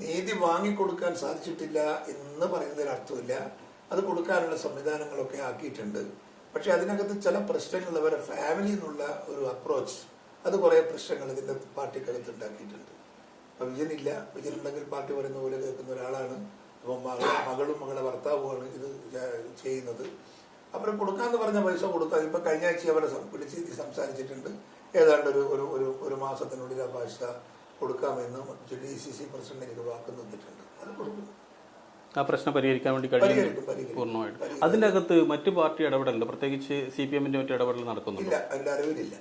നീതി വാങ്ങിക്കൊടുക്കാൻ സാധിച്ചിട്ടില്ല എന്ന് പറയുന്നതിന് അർത്ഥമില്ല. അത് കൊടുക്കാനുള്ള സംവിധാനങ്ങളൊക്കെ ആക്കിയിട്ടുണ്ട്. പക്ഷെ അതിനകത്ത് ചില പ്രശ്നങ്ങൾ അവരുടെ ഫാമിലി എന്നുള്ള ഒരു അപ്രോച്ച്, അത് കുറേ പ്രശ്നങ്ങൾ ഇതിൻ്റെ പാർട്ടിക്കകത്ത് ഉണ്ടാക്കിയിട്ടുണ്ട്. അപ്പം വിജയനുണ്ടെങ്കിൽ പാർട്ടി പറയുന്ന പോലെ കേൾക്കുന്ന ഒരാളാണ്. അപ്പം മകളും മകളെ ഭർത്താവുമാണ് ഇത് ചെയ്യുന്നത്. അവർ കൊടുക്കാമെന്ന് പറഞ്ഞ പൈസ കൊടുക്കാം. ഇപ്പം കഴിഞ്ഞ ആഴ്ച അവരെ വിളിച്ച് സംസാരിച്ചിട്ടുണ്ട്. ഏതാണ്ട് ഒരു മാസത്തിനുള്ളിൽ ആ പൈസ കൊടുക്കാമെന്ന് DCC പ്രസിഡന്റ് എനിക്ക് വാക്ക് തന്നിട്ടുണ്ട്. അത് കൊടുക്കും. ആ പ്രശ്നം പരിഹരിക്കാൻ വേണ്ടി കഴിയും പരിഹരിക്കും. പൂർണ്ണമായിട്ടും. അതിൻ്റെ അകത്ത് മറ്റു പാർട്ടി ഇടപെടലുണ്ട്, പ്രത്യേകിച്ച് CPM-ന്റെ മറ്റു ഇടപെടൽ നടക്കുന്നില്ല? ഇല്ല, എൻ്റെ അറിവിലില്ല.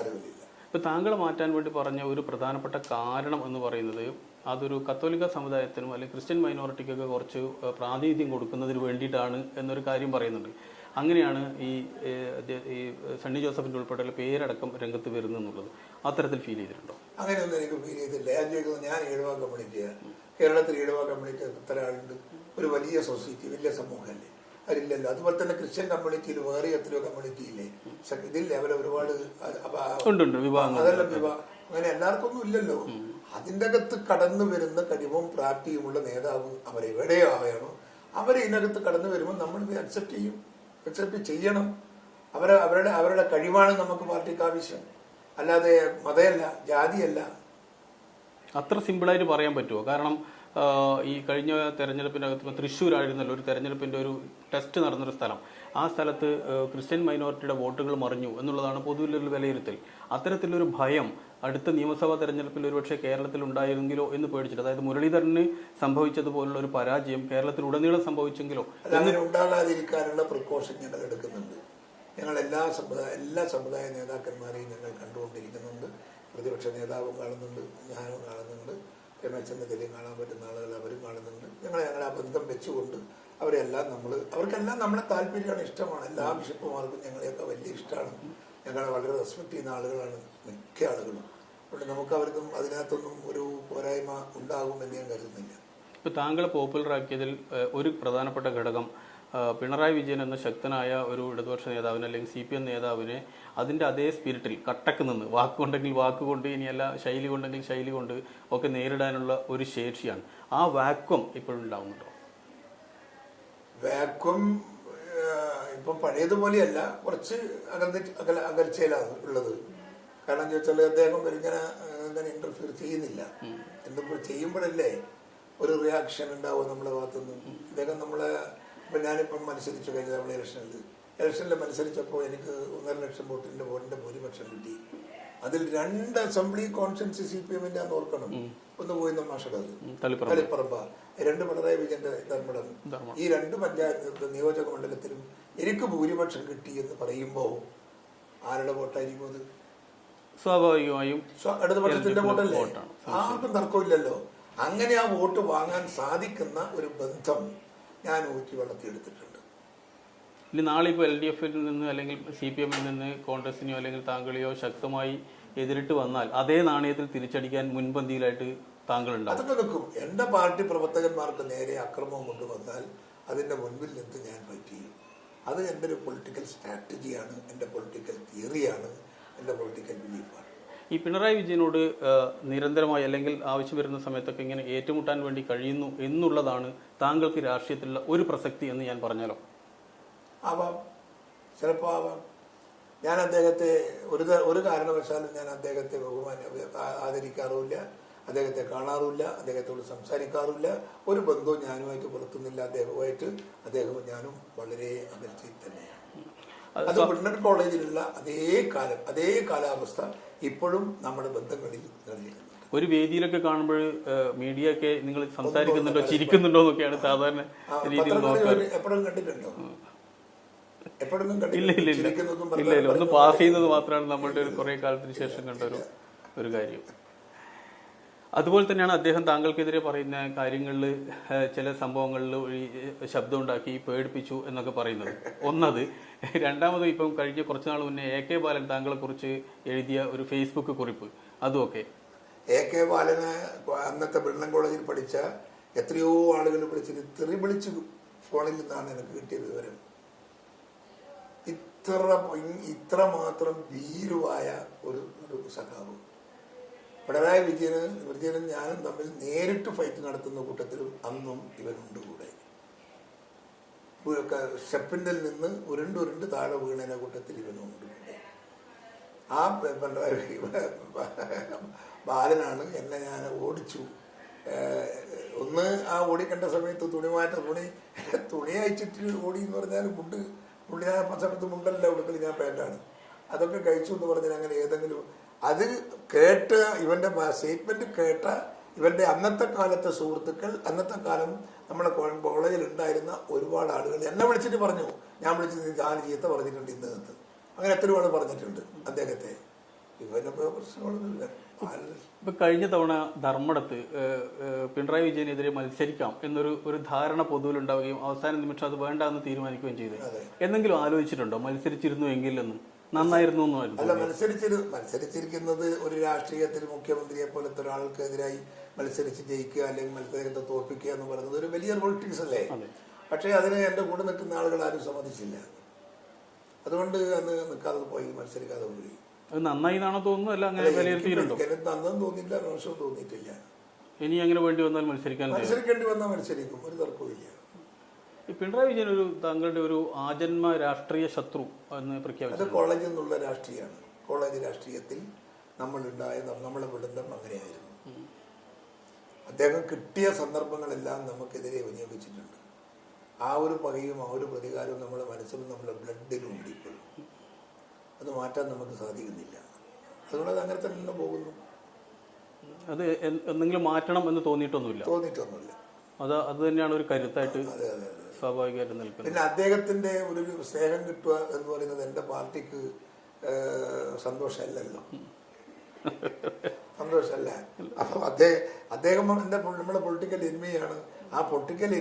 അറിവിലില്ല. ഇപ്പം താങ്കൾ മാറ്റാൻ വേണ്ടി പറഞ്ഞ ഒരു പ്രധാനപ്പെട്ട കാരണം എന്ന് പറയുന്നത് അതൊരു കത്തോലിക്ക സമുദായത്തിനും അല്ലെങ്കിൽ ക്രിസ്ത്യൻ മൈനോറിറ്റിക്കൊക്കെ കുറച്ച് പ്രാതിനിധ്യം കൊടുക്കുന്നതിന് വേണ്ടിയിട്ടാണ് എന്നൊരു കാര്യം പറയുന്നുണ്ട്. അങ്ങനെയാണ് ഈ സണ്ണി ജോസഫിൻ്റെ ഉൾപ്പെടെയുള്ള പേരടക്കം രംഗത്ത് വരുന്നെന്നുള്ളത് അത്തരത്തിൽ ഫീൽ ചെയ്തിട്ടുണ്ടോ? അങ്ങനെയൊന്നും എനിക്ക് ഫീൽ ചെയ്തില്ല. ഞാൻ ചോദിക്കുന്നത്, ഞാൻ ഈഴവ കമ്മ്യൂണിറ്റിയാണ്. കേരളത്തിൽ ഈഴവ കമ്മ്യൂണിറ്റി എത്ര ആളുണ്ട്? ഒരു വലിയ സൊസൈറ്റി, വലിയ സമൂഹമല്ലേ? അതില്ലല്ലോ. അതുപോലെ തന്നെ ക്രിസ്ത്യൻ കമ്മ്യൂണിറ്റിയിൽ വേറെ എത്രയോ കമ്മ്യൂണിറ്റി ഇല്ലേ? ഇതില്ലേ അവരെ ഒരുപാട് അതെല്ലാം വിവാഹം അങ്ങനെ എല്ലാവർക്കും ഒന്നും ഇല്ലല്ലോ. അതിൻ്റെ അകത്ത് കടന്നു വരുന്ന കഴിവും പ്രാപ്തിയുമുള്ള നേതാവ് അവരെവിടെയോ ആവണോ അവരെ ഇതിനകത്ത് കടന്നു വരുമ്പോൾ നമ്മൾ അക്സെപ്റ്റ് ചെയ്യണം. അവരുടെ കഴിവാണ് നമുക്ക് പാർട്ടിക്ക് ആവശ്യം, അല്ലാതെ മതമല്ല, ജാതിയല്ല. അത്ര സിമ്പിളായിട്ട് പറയാൻ പറ്റുമോ? കാരണം ഈ കഴിഞ്ഞ തെരഞ്ഞെടുപ്പിനകത്ത് ഇപ്പോൾ തൃശ്ശൂരായിരുന്നല്ലോ ഒരു തെരഞ്ഞെടുപ്പിൻ്റെ ഒരു ടെസ്റ്റ് നടന്നൊരു സ്ഥലം. ആ സ്ഥലത്ത് ക്രിസ്ത്യൻ മൈനോറിറ്റിയുടെ വോട്ടുകൾ മറിഞ്ഞു എന്നുള്ളതാണ് പൊതുവിലൊരു വിലയിരുത്തൽ. അത്തരത്തിലൊരു ഭയം അടുത്ത നിയമസഭാ തെരഞ്ഞെടുപ്പിൽ ഒരുപക്ഷെ കേരളത്തിൽ ഉണ്ടായിരുന്നെങ്കിലോ എന്ന് പേടിച്ചിട്ട്, അതായത് മുരളീധരന് സംഭവിച്ചതുപോലുള്ള ഒരു പരാജയം കേരളത്തിൽ ഉടനീളം സംഭവിച്ചെങ്കിലോ അങ്ങനെ ഉണ്ടാകാതിരിക്കാനുള്ള പ്രിക്കോഷൻ ഞങ്ങൾ എടുക്കുന്നുണ്ട്. ഞങ്ങൾ എല്ലാ സമുദായ നേതാക്കന്മാരെയും ഞങ്ങൾ കണ്ടുകൊണ്ടിരിക്കുന്നുണ്ട്. പ്രതിപക്ഷ നേതാവും കാണുന്നുണ്ട്, ഞാനും കാണുന്നുണ്ട്, രമേശ് ചെന്നിത്തലയും കാണാൻ പറ്റുന്ന ആളുകൾ അവരും കാണുന്നുണ്ട്. ഞങ്ങൾ ആ ബന്ധം വെച്ചുകൊണ്ട് അവർക്കെല്ലാം നമ്മളെ താല്പര്യമാണ്, ഇഷ്ടമാണ്. എല്ലാ ബിഷപ്പുമാർക്കും ഞങ്ങളെയൊക്കെ വലിയ ഇഷ്ടമാണ്. ഞങ്ങളെ വളരെ റെസ്പെക്ട് ചെയ്യുന്ന ആളുകളാണ് മിക്ക ആളുകളും. അതുകൊണ്ട് നമുക്ക് അവർക്കും അതിനകത്തൊന്നും ഒരു പോരായ്മ ഉണ്ടാകുമെന്ന് ഞാൻ കരുതുന്നില്ല. ഇപ്പോൾ താങ്കളെ പോപ്പുലറാക്കിയതിൽ ഒരു പ്രധാനപ്പെട്ട ഘടകം പിണറായി വിജയൻ എന്ന ശക്തനായ ഒരു ഇടതുപക്ഷ നേതാവിനെ അല്ലെങ്കിൽ CPM നേതാവിനെ അതിൻ്റെ അതേ സ്പിരിറ്റിൽ കട്ടക്ക് നിന്ന് വാക്കുകൊണ്ടെങ്കിൽ വാക്കുകൊണ്ട്, ഇനിയല്ല ശൈലി കൊണ്ടെങ്കിൽ ശൈലി കൊണ്ട് ഒക്കെ നേരിടാനുള്ള ഒരു ശേഷിയാണ്. ആ വാക്വം ഇപ്പോഴും ഉണ്ടാവുന്നുണ്ടോ? വാക്വം ഇപ്പം പഴയതുപോലെയല്ല, കുറച്ച് അകൽച്ചയിലാണ് ഉള്ളത്. കാരണം എന്താ വെച്ചാൽ അദ്ദേഹം ഇങ്ങനെ ഇന്റർഫിയർ ചെയ്യുന്നില്ല. എന്തെങ്കിലും ചെയ്യുമ്പോഴല്ലേ ഒരു റിയാക്ഷൻ ഉണ്ടാവും നമ്മുടെ ഭാഗത്തുനിന്ന്. ഇദ്ദേഹം ഇപ്പം ഞാനിപ്പം മത്സരിച്ചു കഴിഞ്ഞ തവണ ഇലക്ഷനിൽ മത്സരിച്ചപ്പോൾ എനിക്ക് 1.5 ലക്ഷം വോട്ടിൻ്റെ ഭൂരിപക്ഷം കിട്ടി. അതിൽ 2 അസംബ്ലി കോൺസ്റ്റിറ്റ്യുവൻസി CPM-ന്റെ ആണെന്ന് ഓർക്കണം. ഒന്ന് പോയി മാഷകത് തളിപ്പറമ്പ, 2 പിണറായി വിജയന്റെ ധർമ്മടം. ഈ 2 പഞ്ചായത്ത് നിയോജക മണ്ഡലത്തിലും എനിക്ക് ഭൂരിപക്ഷം കിട്ടി എന്ന് പറയുമ്പോൾ ആരുടെ വോട്ടായിരിക്കും അത്? സ്വാഭാവികമായും ഇടതുപക്ഷത്തിന്റെ വോട്ടല്ലേ? ആർക്കും തർക്കമില്ലല്ലോ. അങ്ങനെ ആ വോട്ട് വാങ്ങാൻ സാധിക്കുന്ന ഒരു ബന്ധം ഞാൻ ഊറ്റി വളർത്തിയെടുത്തിട്ടുണ്ട്. ഇനി നാളെ ഇപ്പോൾ LDF-ൽ നിന്ന് അല്ലെങ്കിൽ CPM-ൽ നിന്ന് കോൺഗ്രസിനെയോ അല്ലെങ്കിൽ താങ്കളെയോ ശക്തമായി എതിരിട്ട് വന്നാൽ അതേ നാണയത്തിൽ തിരിച്ചടിക്കാൻ മുൻപന്തിയിലായിട്ട് താങ്കൾ ഉണ്ടാവും. അതൊക്കെ നിൽക്കും. എൻ്റെ പാർട്ടി പ്രവർത്തകന്മാർക്ക് നേരെ അക്രമം കൊണ്ടുവന്നാൽ അതിൻ്റെ മുൻപിൽ നിന്ന് ഞാൻ ഫൈറ്റ് ചെയ്യും. അത് എൻ്റെ ഒരു പൊളിറ്റിക്കൽ സ്ട്രാറ്റജിയാണ്, എൻ്റെ പൊളിറ്റിക്കൽ തിയറിയാണ്, എൻ്റെ പൊളിറ്റിക്കൽ ബിലീഫാണ്. ഈ പിണറായി വിജയനോട് നിരന്തരമായി അല്ലെങ്കിൽ ആവശ്യം വരുന്ന സമയത്തൊക്കെ ഇങ്ങനെ ഏറ്റുമുട്ടാൻ വേണ്ടി കഴിയുന്നു എന്നുള്ളതാണ് താങ്കൾക്ക് രാഷ്ട്രീയത്തിലുള്ള ഒരു പ്രസക്തി എന്ന് ഞാൻ പറഞ്ഞാലോ? ആവാം, ചിലപ്പോൾ ആവാം. ഞാൻ അദ്ദേഹത്തെ ഒരു കാരണവശാലും ഞാൻ അദ്ദേഹത്തെ ആദരിക്കാറുമില്ല, അദ്ദേഹത്തെ കാണാറുമില്ല, അദ്ദേഹത്തോട് സംസാരിക്കാറുമില്ല. ഒരു ബന്ധവും ഞാനുമായിട്ട് പുലർത്തുന്നില്ല. അദ്ദേഹവും ഞാനും വളരെ അകൽച്ചയിൽ തന്നെയാണ്. അത് ബ്രിണ്ണൻ കോളേജിലുള്ള അതേ കാലാവസ്ഥ ഇപ്പോഴും നമ്മുടെ ബന്ധങ്ങളിൽ നിലനിൽക്കുന്നു. ഒരു വേദിയിലൊക്കെ കാണുമ്പോൾ മീഡിയ ഒക്കെ നിങ്ങൾ സംസാരിക്കുന്നുണ്ടോ ചിരിക്കുന്നുണ്ടോ എന്നൊക്കെയാണ് സാധാരണ രീതിയിൽ നോക്കാറ്. എപ്പോഴും കണ്ടിട്ടുണ്ടോ? ഇല്ല, ഒന്ന് പാസ് ചെയ്യുന്നത് മാത്രമാണ് നമ്മളുടെ കുറെ കാലത്തിന് ശേഷം കണ്ട ഒരു കാര്യം. അതുപോലെ തന്നെയാണ് അദ്ദേഹം താങ്കൾക്കെതിരെ പറയുന്ന കാര്യങ്ങളിൽ ചില സംഭവങ്ങളിൽ ശബ്ദം ഉണ്ടാക്കി പേടിപ്പിച്ചു എന്നൊക്കെ പറയുന്നത്. ഒന്നത്. രണ്ടാമത് ഇപ്പം കഴിഞ്ഞ കുറച്ച് നാൾ മുന്നേ AK ബാലൻ താങ്കളെ കുറിച്ച് എഴുതിയ ഒരു ഫേസ്ബുക്ക് കുറിപ്പ്, അതുമൊക്കെ AK ബാലന് അന്നത്തെ ബ്രിണ്ണൻ കോളേജിൽ പഠിച്ച എത്രയോ ആളുകൾ വിളിച്ചിട്ട് വിളിച്ചു ഫോണിൽ നിന്നാണ് എനിക്ക് കിട്ടിയ വിവരം. ഇത്രമാത്രം ഭീരുവായ ഒരു സഖാവ്. പിണറായി വിജയനും ഞാനും തമ്മിൽ നേരിട്ട് ഫൈറ്റ് നടത്തുന്ന കൂട്ടത്തിലും അന്നും ഇവനുണ്ട് കൂടെ. സ്റ്റെപ്പിൻ്റെ നിന്ന് ഉരുണ്ട് താഴെ വീണ കൂട്ടത്തിൽ ഇവനുണ്ട് കൂടെ. ആ പിണറായി ബാലനാണ് എന്നെ ഞാൻ ഓടിച്ചു. ഒന്ന് ആ ഓടിക്കേണ്ട സമയത്ത് തുണി അയച്ചിട്ട് ഓടി എന്ന് പറഞ്ഞാൽ മുണ്ടിനാ സമയത്ത് മുണ്ടല്ല ഉടുക്കൽ, ഞാൻ പാൻറ്റാണ്. അതൊക്കെ കഴിച്ചു എന്ന് പറഞ്ഞാൽ അങ്ങനെ ഏതെങ്കിലും അത് കേട്ട് ഇവന്റെ സ്റ്റേറ്റ്മെന്റ് കേട്ട ഇവന്റെ അന്നത്തെ കാലത്തെ സുഹൃത്തുക്കൾ, അന്നത്തെ കാലം നമ്മുടെ കോളേജിൽ ഉണ്ടായിരുന്ന ഒരുപാട് ആളുകൾ എന്നെ വിളിച്ചിട്ട് പറഞ്ഞു, ഞാൻ വിളിച്ചിട്ട് ഞാൻ ചീത്ത പറഞ്ഞിട്ടുണ്ട് ഇന്നത്തെ. അങ്ങനെ എത്ര ആൾ പറഞ്ഞിട്ടുണ്ട് അദ്ദേഹത്തെ. ഇവനിപ്പോ പ്രശ്നങ്ങളൊന്നുമില്ല. ഇപ്പൊ കഴിഞ്ഞ തവണ ധർമ്മടത്ത് പിണറായി വിജയനെതിരെ മത്സരിക്കാം എന്നൊരു ധാരണ പൊതുവിലുണ്ടാവുകയും അവസാന നിമിഷം അത് വേണ്ട എന്ന് തീരുമാനിക്കുകയും ചെയ്തു. എന്തെങ്കിലും ആലോചിച്ചിട്ടുണ്ടോ മത്സരിച്ചിരുന്നു എങ്കിലെന്നും? നന്നായിരുന്നു അല്ല, മത്സരിച്ചിരിക്കുന്നത് ഒരു രാഷ്ട്രീയത്തിൽ മുഖ്യമന്ത്രിയെ പോലത്തെ ഒരാൾക്കെതിരായി മത്സരിച്ച് ജയിക്കുക അല്ലെങ്കിൽ മത്സരത്തെ തോൽപ്പിക്കുക എന്ന് പറയുന്നത് ഒരു വലിയ പൊളിറ്റിക്സ് അല്ലേ. പക്ഷേ അതിന് എന്റെ കൂടെ നിൽക്കുന്ന ആളുകൾ ആരും സമ്മതിച്ചില്ല. അതുകൊണ്ട് അന്ന് നിൽക്കാതെ പോയി, മത്സരിക്കാതെ പോയി. അത് നന്നായി എന്നാണോ തോന്നുന്നു? അല്ല അങ്ങനെ വിലയിരുത്തിയിട്ടുണ്ടോ? നന്നും തോന്നിയില്ല, മോശവും തോന്നിയിട്ടില്ല. ഇനി അങ്ങനെ വേണ്ടി വന്നാൽ മത്സരിക്കേണ്ടി വന്നാൽ മത്സരിക്കും, ഒരു തർക്കവും. ഈ പിണറായി വിജയൻ താങ്കളുടെ ഒരു ആജന്മ രാഷ്ട്രീയ ശത്രു എന്ന് പ്രഖ്യാപിച്ചു. അത് കോളേജിൽ നിന്നുള്ള രാഷ്ട്രീയമാണ്. കോളേജ് രാഷ്ട്രീയത്തിൽ നമ്മളുണ്ടായ നമ്മളെ വിടുന്നതും അങ്ങനെയായിരുന്നു. അദ്ദേഹം കിട്ടിയ സന്ദർഭങ്ങളെല്ലാം നമുക്കെതിരെ വിനിയോഗിച്ചിട്ടുണ്ട്. ആ ഒരു പകയും ആ ഒരു പ്രതികാരവും നമ്മുടെ മനസ്സിലും നമ്മുടെ ബ്ലഡിലും ഉണ്ട് ഇപ്പോഴും. അത് മാറ്റാൻ നമുക്ക് സാധിക്കുന്നില്ല. അതുകൊണ്ട് അത് അങ്ങനെ തന്നെ പോകുന്നു. അത് എന്തെങ്കിലും മാറ്റണം എന്ന് തോന്നിയിട്ടൊന്നുമില്ല. അത് തന്നെയാണ് ഒരു കരുത്തായിട്ട് സ്വാഭാവികമായിട്ട് നിൽക്കുന്നത്. പിന്നെ അദ്ദേഹത്തിന്റെ ഒരു സ്നേഹം കിട്ടുക എന്ന് പറയുന്നത് എന്റെ പാർട്ടിക്ക് സന്തോഷമല്ലല്ലോ. സന്തോഷമല്ല. അപ്പൊ അദ്ദേഹം നമ്മുടെ പൊളിറ്റിക്കൽ എനിമിയാണ്. ആ പൊളിറ്റിക്കൽ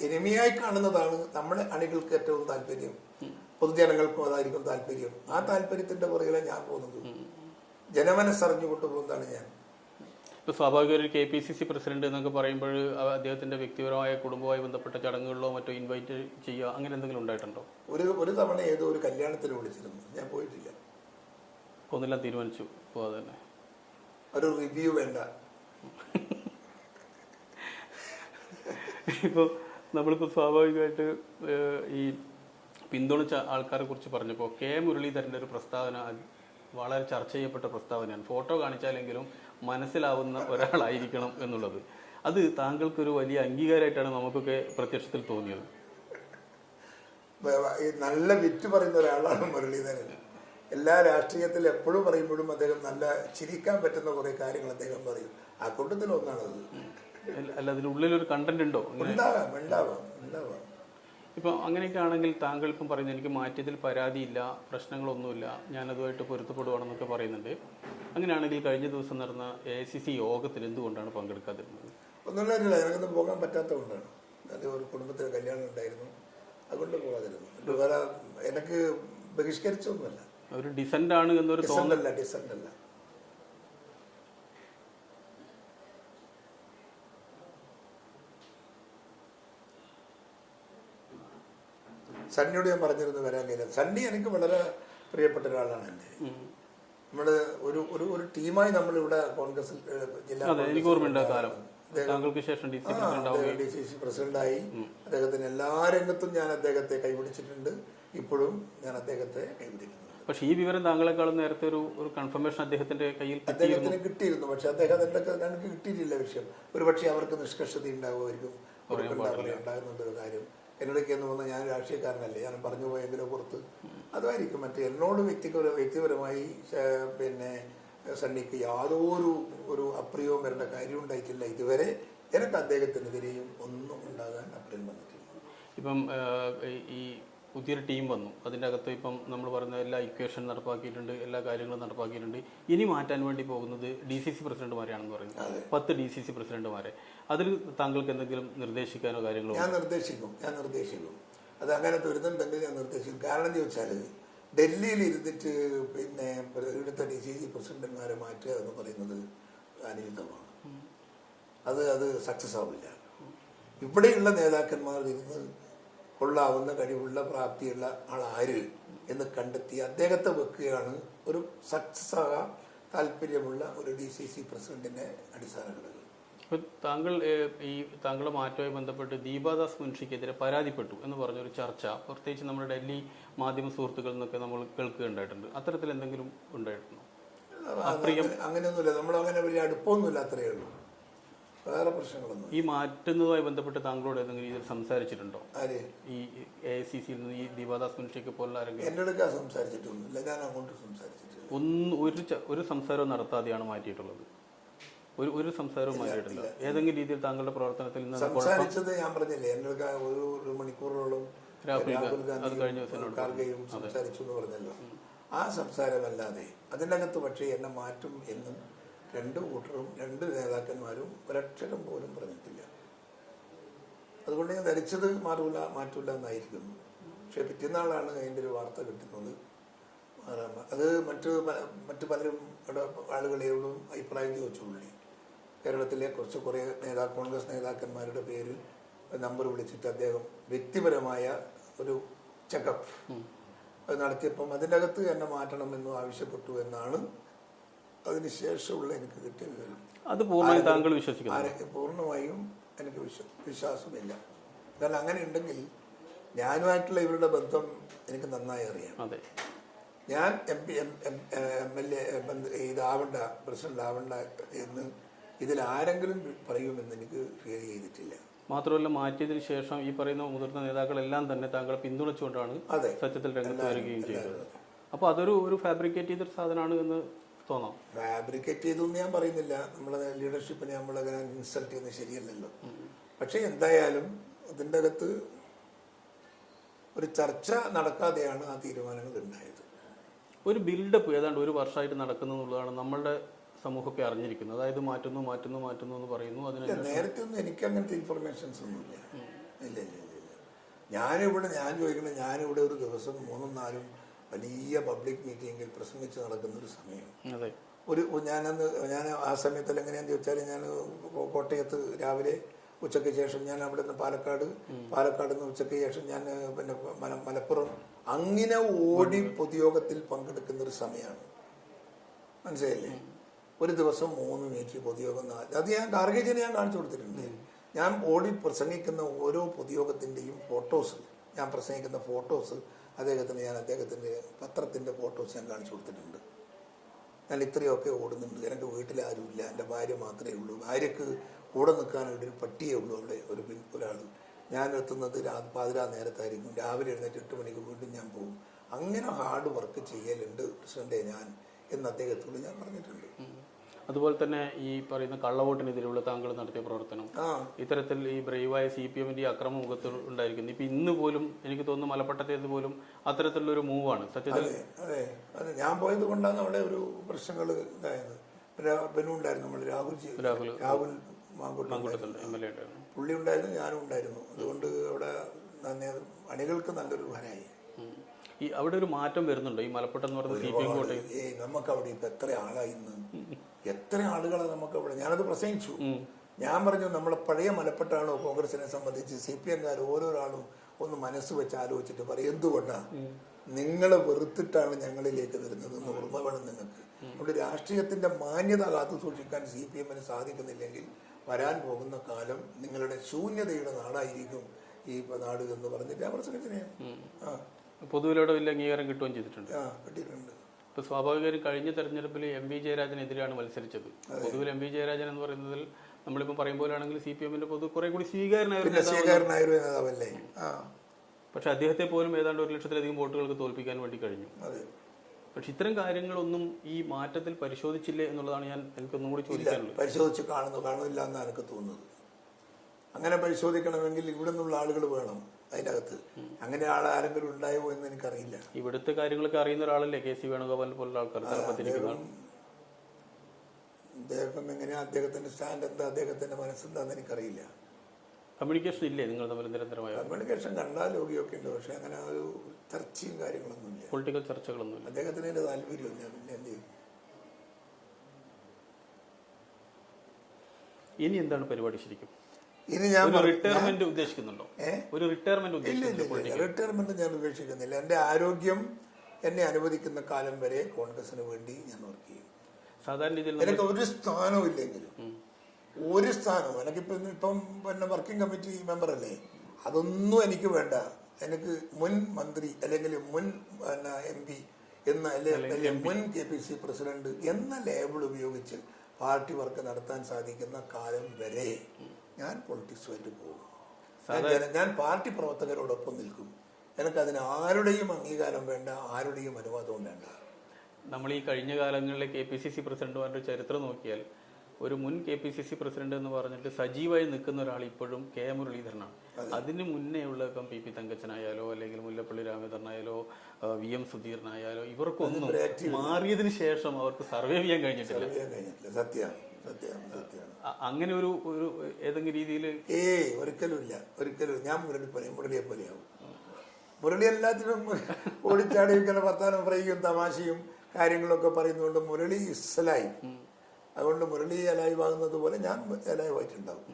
എനിമിയായി കാണുന്നതാണ് നമ്മുടെ അണികൾക്ക് ഏറ്റവും താല്പര്യം. പൊതുജനങ്ങൾക്കും അതായിരിക്കും താല്പര്യം. ആ താല്പര്യത്തിന്റെ പുറകിലെ ഞാൻ പോകുന്നത്. ജനമനസ്സറിഞ്ഞു കൊണ്ടുപോകുന്നതാണ് ഞാൻ. ഇപ്പോൾ സ്വാഭാവിക ഒരു KPCC പ്രസിഡന്റ് എന്നൊക്കെ പറയുമ്പോൾ അദ്ദേഹത്തിന്റെ വ്യക്തിപരമായ കുടുംബവുമായി ബന്ധപ്പെട്ട ചടങ്ങുകളിലോ മറ്റോ ഇൻവൈറ്റ് ചെയ്യുക അങ്ങനെ എന്തെങ്കിലും ഉണ്ടായിട്ടുണ്ടോ? ഒരു തവണ ഏതോ ഒരു കല്യാണത്തിന് വിളിച്ചിരുന്നു, ഞാൻ പോയിട്ടില്ല. ഒന്നെല്ലാം തീരുമാനിച്ചു പോവാതെ തന്നെ. ഒരു റിവ്യൂ വേണ്ട. ഇപ്പോൾ നമ്മളിപ്പോൾ സ്വാഭാവികമായിട്ട് ഈ പിന്തുണച്ച ആൾക്കാരെ കുറിച്ച് പറഞ്ഞപ്പോൾ മുരളീധരൻ്റെ ഒരു പ്രസ്താവന വളരെ ചർച്ച ചെയ്യപ്പെട്ട പ്രസ്താവനയാണ്. ഫോട്ടോ കാണിച്ചാലെങ്കിലും മനസ്സിലാവുന്ന ഒരാളായിരിക്കണം എന്നുള്ളത്. അത് താങ്കൾക്കൊരു വലിയ അംഗീകാരമായിട്ടാണ് നമുക്കൊക്കെ പ്രത്യക്ഷത്തിൽ തോന്നിയത്. നല്ല വിറ്റ് പറയുന്ന ഒരാളാണ് മുരളീധരൻ. എല്ലാ രാഷ്ട്രീയത്തിൽ എപ്പോഴും പറയുമ്പോഴും അദ്ദേഹം നല്ല ചിരിക്കാൻ പറ്റുന്ന കുറെ കാര്യങ്ങൾ അദ്ദേഹം പറയും. ആ കൂട്ടത്തിൽ ഒന്നാണത്. അല്ല, അതിനുള്ളിലൊരു കണ്ടന്റ് ഉണ്ടോ? ഉണ്ടാവാം. ഇപ്പം അങ്ങനെയൊക്കെ ആണെങ്കിൽ താങ്കൾ ഇപ്പം പറയുന്നത് എനിക്ക് മാറ്റിയതിൽ പരാതിയില്ല, പ്രശ്നങ്ങളൊന്നുമില്ല, ഞാനതുമായിട്ട് പൊരുത്തപ്പെടുവാണെന്നൊക്കെ പറയുന്നുണ്ട്. അങ്ങനെയാണെങ്കിൽ കഴിഞ്ഞ ദിവസം നടന്ന AICC യോഗത്തിൽ എന്തുകൊണ്ടാണ് പങ്കെടുക്കാതിരുന്നത്? ഒന്നുമില്ല, എനിക്കൊന്നും പോകാൻ പറ്റാത്തതുകൊണ്ടാണ്. അത് ഒരു കുടുംബത്തിൽ കല്യാണം ഉണ്ടായിരുന്നു, അതുകൊണ്ട് പോകാതിരുന്നു. വേറെ എനിക്ക് ബഹിഷ്കരിച്ചൊന്നുമല്ല. ഒരു ഡിസന്റ് ആണ് എന്നൊരു തോന്നലല്ല. ഡിസന്റ് അല്ല. സണ്ണിയോട് ഞാൻ പറഞ്ഞിരുന്നു വരാൻ കഴിയില്ല. സണ്ണി എനിക്ക് വളരെ പ്രിയപ്പെട്ട ഒരാളാണ്. എൻ്റെ നമ്മള് ഒരു ടീമായി നമ്മളിവിടെ കോൺഗ്രസ് ജില്ലാ DCC പ്രസിഡന്റായി. അദ്ദേഹത്തിന് എല്ലാ രംഗത്തും ഞാൻ അദ്ദേഹത്തെ കൈപിടിച്ചിട്ടുണ്ട്. ഇപ്പോഴും ഞാൻ അദ്ദേഹത്തെ കൈപിടിക്കുന്നു. പക്ഷേ ഈ വിവരം താങ്കളെക്കാളും നേരത്തെ ഒരു കൺഫർമേഷൻ അദ്ദേഹത്തിന്റെ കയ്യിൽ കിട്ടിയിരുന്നു. പക്ഷെ അദ്ദേഹം ഞങ്ങൾക്ക് കിട്ടിയിട്ടില്ല വിഷയം. ഒരു പക്ഷേ അവർക്ക് നിഷ്കർഷത ഉണ്ടാകുമായിരിക്കും, ഉണ്ടാകുന്നുണ്ടൊരു കാര്യം. എന്നോടൊക്കെ എന്ന് പറഞ്ഞാൽ ഞാൻ രാഷ്ട്രീയക്കാരനല്ലേ, ഞാൻ പറഞ്ഞു പോയെങ്കിലോ പുറത്ത് അതായിരിക്കും. മറ്റേ എന്നോട് വ്യക്തിപരമായി പിന്നെ സണ്ണിക്ക് യാതൊരു അപ്രിയവും വരേണ്ട കാര്യം ഉണ്ടായിട്ടില്ല ഇതുവരെ. എനിക്ക് അദ്ദേഹത്തിനെതിരെയും ഒന്നും ഉണ്ടാകാൻ അപ്രിയം വന്നിട്ടില്ല. ഇപ്പം ഈ പുതിയൊരു ടീം വന്നു, അതിൻ്റെ അകത്ത് ഇപ്പം നമ്മൾ പറയുന്ന എല്ലാ ഇക്വേഷൻ നടപ്പാക്കിയിട്ടുണ്ട്, എല്ലാ കാര്യങ്ങളും നടപ്പാക്കിയിട്ടുണ്ട്. ഇനി മാറ്റാൻ വേണ്ടി പോകുന്നത് DCC പ്രസിഡന്റുമാരെയാണെന്ന് പറയുന്നത്, 10 DCC പ്രസിഡന്റുമാരെ. അതിൽ താങ്കൾക്ക് എന്തെങ്കിലും നിർദ്ദേശിക്കാനോ കാര്യങ്ങളോ? ഞാൻ നിർദ്ദേശിക്കും. അത് അങ്ങനത്തെ വരുന്നുണ്ടെങ്കിൽ ഞാൻ നിർദ്ദേശിക്കും. കാരണം എന്ന് ചോദിച്ചാൽ ഡൽഹിയിൽ ഇരുന്നിട്ട് പിന്നെ ഇവിടുത്തെ DCC പ്രസിഡന്റുമാരെ മാറ്റുക എന്ന് പറയുന്നത് അനിയുദ്ധമാണ്. അത് സക്സസ് ആവില്ല. ഇവിടെയുള്ള നേതാക്കന്മാർ ഇരുന്ന് കൊള്ളാവുന്ന കഴിവുള്ള പ്രാപ്തിയുള്ള ആളാര് എന്ന് കണ്ടെത്തി അദ്ദേഹത്തെ വെക്കുകയാണ് ഒരു സക്സസ് ആകാൻ താല്പര്യമുള്ള ഒരു DCC പ്രസിഡന്റിന്റെ അടിസ്ഥാന ഘടകം. താങ്കൾ താങ്കളുടെ മാറ്റവുമായി ബന്ധപ്പെട്ട് ദീപാദാസ് മുൻഷിക്കെതിരെ പരാതിപ്പെട്ടു എന്ന് പറഞ്ഞൊരു ചർച്ച പ്രത്യേകിച്ച് നമ്മുടെ ഡൽഹി മാധ്യമ സുഹൃത്തുക്കളിൽ നിന്നൊക്കെ നമ്മൾ കേൾക്കുകയുണ്ടായിട്ടുണ്ട്. അത്തരത്തിൽ എന്തെങ്കിലും ഉണ്ടായിട്ടുണ്ടോ? അങ്ങനെയൊന്നുമില്ല, നമ്മളങ്ങനെ വലിയ അടുപ്പമൊന്നുമില്ല, അത്രയേ ഉള്ളൂ. വേറെ പ്രശ്നങ്ങളൊന്നും. ഈ മാറ്റുന്നതുമായി ബന്ധപ്പെട്ട് താങ്കളോട് ഏതെങ്കിലും രീതിയിൽ സംസാരിച്ചിട്ടുണ്ടോ? ഈ AICC ഈ ദീപാദാസ് മുൻഷിക്ക് പോലുള്ള ആരെങ്കിലും? എൻ്റെ അടുക്ക സംസാരിച്ചിട്ടൊന്നുമില്ല, ഞാൻ അങ്ങോട്ട് സംസാരിച്ചിട്ടില്ല. ഒരു സംസാരവും നടത്താതെയാണ് മാറ്റിയിട്ടുള്ളത്. ഒരു സംസാരവും മാറ്റിയിട്ടില്ല. ഏതെങ്കിലും രീതിയിൽ താങ്കളുടെ പ്രവർത്തനത്തിൽ നിന്ന് സംസാരിച്ചത് ഞാൻ പറഞ്ഞില്ലേ, എന്നൊക്കെ ഒരു മണിക്കൂറോളം രാഹുൽ ഗാന്ധി ഖാർഗെയും സംസാരിച്ചു എന്ന് പറഞ്ഞല്ലോ. ആ സംസാരമല്ലാതെ അതിനകത്ത് പക്ഷേ എന്നെ മാറ്റും എന്നും രണ്ട് കൂട്ടരും രണ്ട് നേതാക്കന്മാരും ഒരക്ഷരം പോലും പറഞ്ഞിട്ടില്ല. അതുകൊണ്ട് ഞാൻ ധരിച്ചത് മാറ്റൂല എന്നായിരിക്കുന്നു. പക്ഷെ പിറ്റേന്നാളാണ് അതിൻ്റെ ഒരു വാർത്ത കിട്ടുന്നത്. അത് മറ്റു പലരും ആളുകളെയോടും അഭിപ്രായം ചോദിച്ചുള്ളി. കേരളത്തിലെ കുറേ കോൺഗ്രസ് നേതാക്കന്മാരുടെ പേരിൽ നമ്പർ വിളിച്ചിട്ട് അദ്ദേഹം വ്യക്തിപരമായ ഒരു ചെക്കപ്പ് അത് നടത്തിയപ്പം അതിൻ്റെ അകത്ത് എന്നെ മാറ്റണമെന്നും ആവശ്യപ്പെട്ടു എന്നാണ് അതിനുശേഷമുള്ള എനിക്ക് കിട്ടിയ വിവരം. അത് പൂർണ്ണമായും താങ്കൾ വിശ്വസിക്കുന്നു? പൂർണ്ണമായും എനിക്ക് വിശ്വാസമില്ല. കാരണം അങ്ങനെ ഉണ്ടെങ്കിൽ ഞാനുമായിട്ടുള്ള ഇവരുടെ ബന്ധം എനിക്ക് നന്നായി അറിയാം. ഞാൻ MLA ഇതാവണ്ട, പ്രസിഡന്റ് ആവണ്ട എന്ന് ഇതിൽ ആരെങ്കിലും പറയുമെന്ന് എനിക്ക് ഫീൽ ചെയ്തിട്ടില്ല. മാത്രമല്ല, മാറ്റിയതിനു ശേഷം ഈ പറയുന്ന മുതിർന്ന നേതാക്കളെല്ലാം തന്നെ താങ്കളെ പിന്തുണച്ചുകൊണ്ടാണ് സത്യത്തിൽ രംഗത്ത് വരികയും ചെയ്തത്. അപ്പോൾ അതൊരു ഫാബ്രിക്കേറ്റ് ചെയ്തൊരു സാധനമാണ് എന്ന് തോന്നാം. ഫാബ്രിക്കേറ്റ് ചെയ്തൊന്നും ഞാൻ പറയുന്നില്ല. നമ്മളെ ലീഡർഷിപ്പിനെ നമ്മളങ്ങനെ ഇൻസൾട്ട് ചെയ്യുന്നത് ശരിയല്ലല്ലോ. പക്ഷെ എന്തായാലും അതിൻ്റെ അകത്ത് ഒരു ചർച്ച നടക്കാതെയാണ് ആ തീരുമാനങ്ങൾ ഉണ്ടായത്. ഒരു ബിൽഡപ്പ് ഏതാണ്ട് ഒരു വർഷമായിട്ട് നടക്കുന്നു എന്നുള്ളതാണ് നമ്മളുടെ സമൂഹമൊക്കെ അറിഞ്ഞിരിക്കുന്നത്. അതായത് മാറ്റുന്നു എന്ന് പറയുന്നു. അതിന് നേരത്തെ ഒന്നും എനിക്ക് അങ്ങനത്തെ ഇൻഫർമേഷൻസ് ഒന്നുമില്ല. ഇല്ല. ഞാൻ ചോദിക്കുന്നത്, ഞാനിവിടെ ഒരു ദിവസം 3-4 വലിയ പബ്ലിക് മീറ്റിങ്ങിൽ പ്രസംഗിച്ച് നടക്കുന്ന ഒരു സമയം. ഞാൻ ആ സമയത്തിൽ എങ്ങനെയാണെന്ന് ചോദിച്ചാൽ, ഞാൻ കോട്ടയത്ത് രാവിലെ, ഉച്ചയ്ക്ക് ശേഷം ഞാൻ അവിടെ നിന്ന് പാലക്കാട് നിന്ന് ഉച്ചയ്ക്ക് ശേഷം ഞാൻ പിന്നെ മലപ്പുറം, അങ്ങനെ ഓടി പൊതുയോഗത്തിൽ പങ്കെടുക്കുന്ന ഒരു സമയമാണ്. മനസ്സിലായില്ലേ? ഒരു ദിവസം 3 മീറ്റിൽ പൊതുയോഗം. അത് ഞാൻ ഖാർഗെജിനെ ഞാൻ കാണിച്ചു കൊടുത്തിട്ടുണ്ട്. ഞാൻ ഓടി പ്രസംഗിക്കുന്ന ഓരോ പൊതുയോഗത്തിൻ്റെയും ഫോട്ടോസ്, ഞാൻ പ്രസംഗിക്കുന്ന ഫോട്ടോസ് അദ്ദേഹത്തിൻ്റെ പത്രത്തിൻ്റെ ഫോട്ടോസ് ഞാൻ കാണിച്ചു കൊടുത്തിട്ടുണ്ട്. ഞാൻ ഇത്രയൊക്കെ ഓടുന്നുണ്ട്. എനിക്ക് വീട്ടിൽ ആരുമില്ല, എൻ്റെ ഭാര്യ മാത്രമേ ഉള്ളൂ. ഭാര്യക്ക് കൂടെ നിൽക്കാനായിട്ട് ഒരു പട്ടിയേ ഉള്ളൂ അവിടെ, ഒരാൾ. ഞാൻ എത്തുന്നത് പാതിരാ നേരത്തായിരിക്കും. രാവിലെ എഴുന്നേറ്റ് 8 മണിക്ക് വീണ്ടും ഞാൻ പോകും. അങ്ങനെ ഹാർഡ് വർക്ക് ചെയ്യലുണ്ട് പ്രസിഡന്റെ ഞാൻ എന്ന് അദ്ദേഹത്തോട് ഞാൻ പറഞ്ഞിട്ടുണ്ട്. അതുപോലെ തന്നെ ഈ പറയുന്ന കള്ളവോട്ടിനെതിരെയുള്ള താങ്കൾ നടത്തിയ പ്രവർത്തനം, ഇത്തരത്തിൽ ഈ ബ്രേവായ CPM-ന്റെ അക്രമ മുഖത്ത് ഉണ്ടായിരിക്കുന്നു. ഇപ്പൊ ഇന്ന് പോലും എനിക്ക് തോന്നുന്നു മലപ്പട്ടത്തേത് പോലും അത്തരത്തിലുള്ള ഒരു മൂവാണ് സത്യത്തിൽ. അതെ ഞാൻ പോയത് കൊണ്ടാണ് അവിടെ ഒരു പ്രശ്നങ്ങൾ ഇതായത്. ഉണ്ടായിരുന്നു, നമ്മൾ രാഹുൽ മാങ്കൂട്ടത്തിൽ MLA ഉണ്ടായിരുന്നു, പുള്ളി ഉണ്ടായിരുന്നു, ഞാനും ഉണ്ടായിരുന്നു. അതുകൊണ്ട് അവിടെ അണികൾക്ക് നല്ലൊരു വരായി. ഈ അവിടെ ഒരു മാറ്റം വരുന്നുണ്ടോ ഈ മലപ്പുറം എന്ന് പറയുന്നത് CPM കോട്ടയം? നമുക്ക് അവിടെ ഇപ്പൊ എത്ര ആളായി, എത്ര ആളുകളാണ് നമുക്ക് അവിടെ. ഞാനത് പ്രസംഗിച്ചു. ഞാൻ പറഞ്ഞു, നമ്മളെ പഴയ മലപ്പെട്ടാണോ കോൺഗ്രസിനെ സംബന്ധിച്ച് CPM-കാർ ഓരോരാളും ഒന്ന് മനസ്സ് വെച്ച് ആലോചിച്ചിട്ട് പറയും, എന്തുകൊണ്ടാണ് നിങ്ങളെ വെറുത്തിട്ടാണ് ഞങ്ങളിലേക്ക് വരുന്നത് എന്ന് ഓർമ്മ വേണം നിങ്ങൾക്ക്. നമ്മുടെ രാഷ്ട്രീയത്തിന്റെ മാന്യത കാത്തു സൂക്ഷിക്കാൻ CPM-ന് സാധിക്കുന്നില്ലെങ്കിൽ വരാൻ പോകുന്ന കാലം നിങ്ങളുടെ ശൂന്യതയുടെ നാടായിരിക്കും ഈ നാട് എന്ന് പറഞ്ഞിട്ട് ഞാൻ പ്രസംഗിച്ചിനെ. പൊതുവിലൂടെ വലിയ അംഗീകാരം കിട്ടുകയും ചെയ്തിട്ടുണ്ട്. കിട്ടിയിട്ടുണ്ട്. ഇപ്പൊ സ്വാഭാവികമായും കഴിഞ്ഞ തെരഞ്ഞെടുപ്പിൽ MV ജയരാജനെതിരെയാണ് മത്സരിച്ചത്. പൊതുവിൽ MV ജയരാജൻ എന്ന് പറയുന്നതിൽ നമ്മളിപ്പോൾ പറയുമ്പോഴാണെങ്കിൽ CPM-ന്റെ പൊതു കുറെ കൂടി സ്വീകാരനായിരുന്നു. പക്ഷെ അദ്ദേഹത്തെ പോലും ഏതാണ്ട് 1 ലക്ഷത്തിലധികം വോട്ടുകൾക്ക് തോൽപ്പിക്കാൻ വേണ്ടി കഴിഞ്ഞു. പക്ഷെ ഇത്തരം കാര്യങ്ങളൊന്നും ഈ മാറ്റത്തിൽ പരിശോധിച്ചില്ലേ എന്നുള്ളതാണ് എനിക്കൊന്നും കൂടി ചോദിക്കാനുള്ളത്. പരിശോധിച്ച് കാണുന്നില്ല എന്നാണ് എനിക്ക് തോന്നുന്നത്. അങ്ങനെ പരിശോധിക്കണമെങ്കിൽ ഇവിടെ നിന്നുള്ള ആളുകൾ വേണം അതിനകത്ത്. അങ്ങനെ ആരെങ്കിലും ഉണ്ടായോ എന്ന് എനിക്കറിയില്ല. ഇവിടുത്തെ കാര്യങ്ങളൊക്കെ അറിയുന്ന ഒരാളല്ലേ KC വേണുഗോപാൽ പോലുള്ള ആൾക്കാർ. അദ്ദേഹം എങ്ങനെയാ, അദ്ദേഹത്തിന്റെ സ്റ്റാൻഡ് എന്താ, അദ്ദേഹത്തിന്റെ മനസ്സെന്താന്ന് എനിക്കറിയില്ല. കമ്മ്യൂണിക്കേഷൻ ഇല്ലേ നിങ്ങൾ തമ്മിൽ നിരന്തരമായ? കമ്മ്യൂണിക്കേഷൻ കണ്ടാൽ രോഗിയൊക്കെ ഉണ്ട്, പക്ഷെ അങ്ങനെ ഒരു ചർച്ചയും കാര്യങ്ങളൊന്നുമില്ല, പൊളിറ്റിക്കൽ ചർച്ചകളൊന്നുമില്ല. അദ്ദേഹത്തിന് അതിന്റെ താല്പര്യമില്ല. പിന്നെ എന്ത് ചെയ്യും? ഇനി എന്താണ് പരിപാടി ശരിക്കും? ഇനി ഞാൻ റിട്ടയർമെന്റ് ഉദ്ദേശിക്കുന്നുണ്ടോ? ഒരു റിട്ടയർമെന്റ് റിട്ടയർമെന്റ് ഞാൻ ഉപേക്ഷിക്കുന്നില്ല. എന്റെ ആരോഗ്യം എന്നെ അനുവദിക്കുന്ന കാലം വരെ കോൺഗ്രസിന് വേണ്ടി ഞാൻ വർക്ക് ചെയ്യും. സാധാരണ രീതിയിൽ എനിക്ക് ഒരു സ്ഥാനവും ഇല്ലെങ്കിലും, ഒരു സ്ഥാനവും ഇപ്പം പിന്നെ വർക്കിംഗ് കമ്മിറ്റി മെമ്പർ അല്ലേ, അതൊന്നും എനിക്ക് വേണ്ട. എനിക്ക് മുൻ മന്ത്രി അല്ലെങ്കിൽ മുൻ MP എന്ന അല്ലെങ്കിൽ മുൻ KPC പ്രസിഡന്റ് എന്ന ലേബിൾ ഉപയോഗിച്ച് പാർട്ടി വർക്ക് നടത്താൻ സാധിക്കുന്ന കാലം വരെ ഞാൻ പൊളിറ്റിക്സുമായിട്ട് പോകും. ഞാൻ പാർട്ടി പ്രവർത്തകരോടൊപ്പം നിൽക്കും. എനിക്കതിന് ആരുടെയും അംഗീകാരം വേണ്ട, ആരുടെയും അനുവാദവും വേണ്ട. നമ്മൾ ഈ കഴിഞ്ഞ കാലങ്ങളിലെ KPCC പ്രസിഡന്റുമാരുടെ ചരിത്രം നോക്കിയാൽ ഒരു മുൻ KPCC പ്രസിഡന്റ് എന്ന് പറഞ്ഞിട്ട് സജീവമായി നിൽക്കുന്ന ഒരാൾ ഇപ്പോഴും K മുരളീധരനാണ്. അതിന് മുന്നേ ഉള്ള ഇപ്പം PP തങ്കച്ചനായാലോ അല്ലെങ്കിൽ മുല്ലപ്പള്ളി രാമചന്ദ്രനായാലോ VM സുധീരനായാലോ ഇവർക്കൊന്നും മാറിയതിന് ശേഷം അവർക്ക് സർവൈവ് ചെയ്യാൻ കഴിഞ്ഞിട്ടില്ല. അങ്ങനെ ഒരു ഏതെങ്കിലും രീതിയിൽ ഒരിക്കലും ഞാൻ മുരളിയെ പോലെയാവും. മുരളി എല്ലാത്തിനും ഓടിച്ചാടി വർത്താനം പറയുകയും തമാശയും കാര്യങ്ങളൊക്കെ പറയുന്നതുകൊണ്ട് മുരളി ഇസ്ലായി. അതുകൊണ്ട് മുരളി അലൈവ് ആകുന്നത് പോലെ ഞാൻ അലൈവ് ആയിട്ടുണ്ടാവും.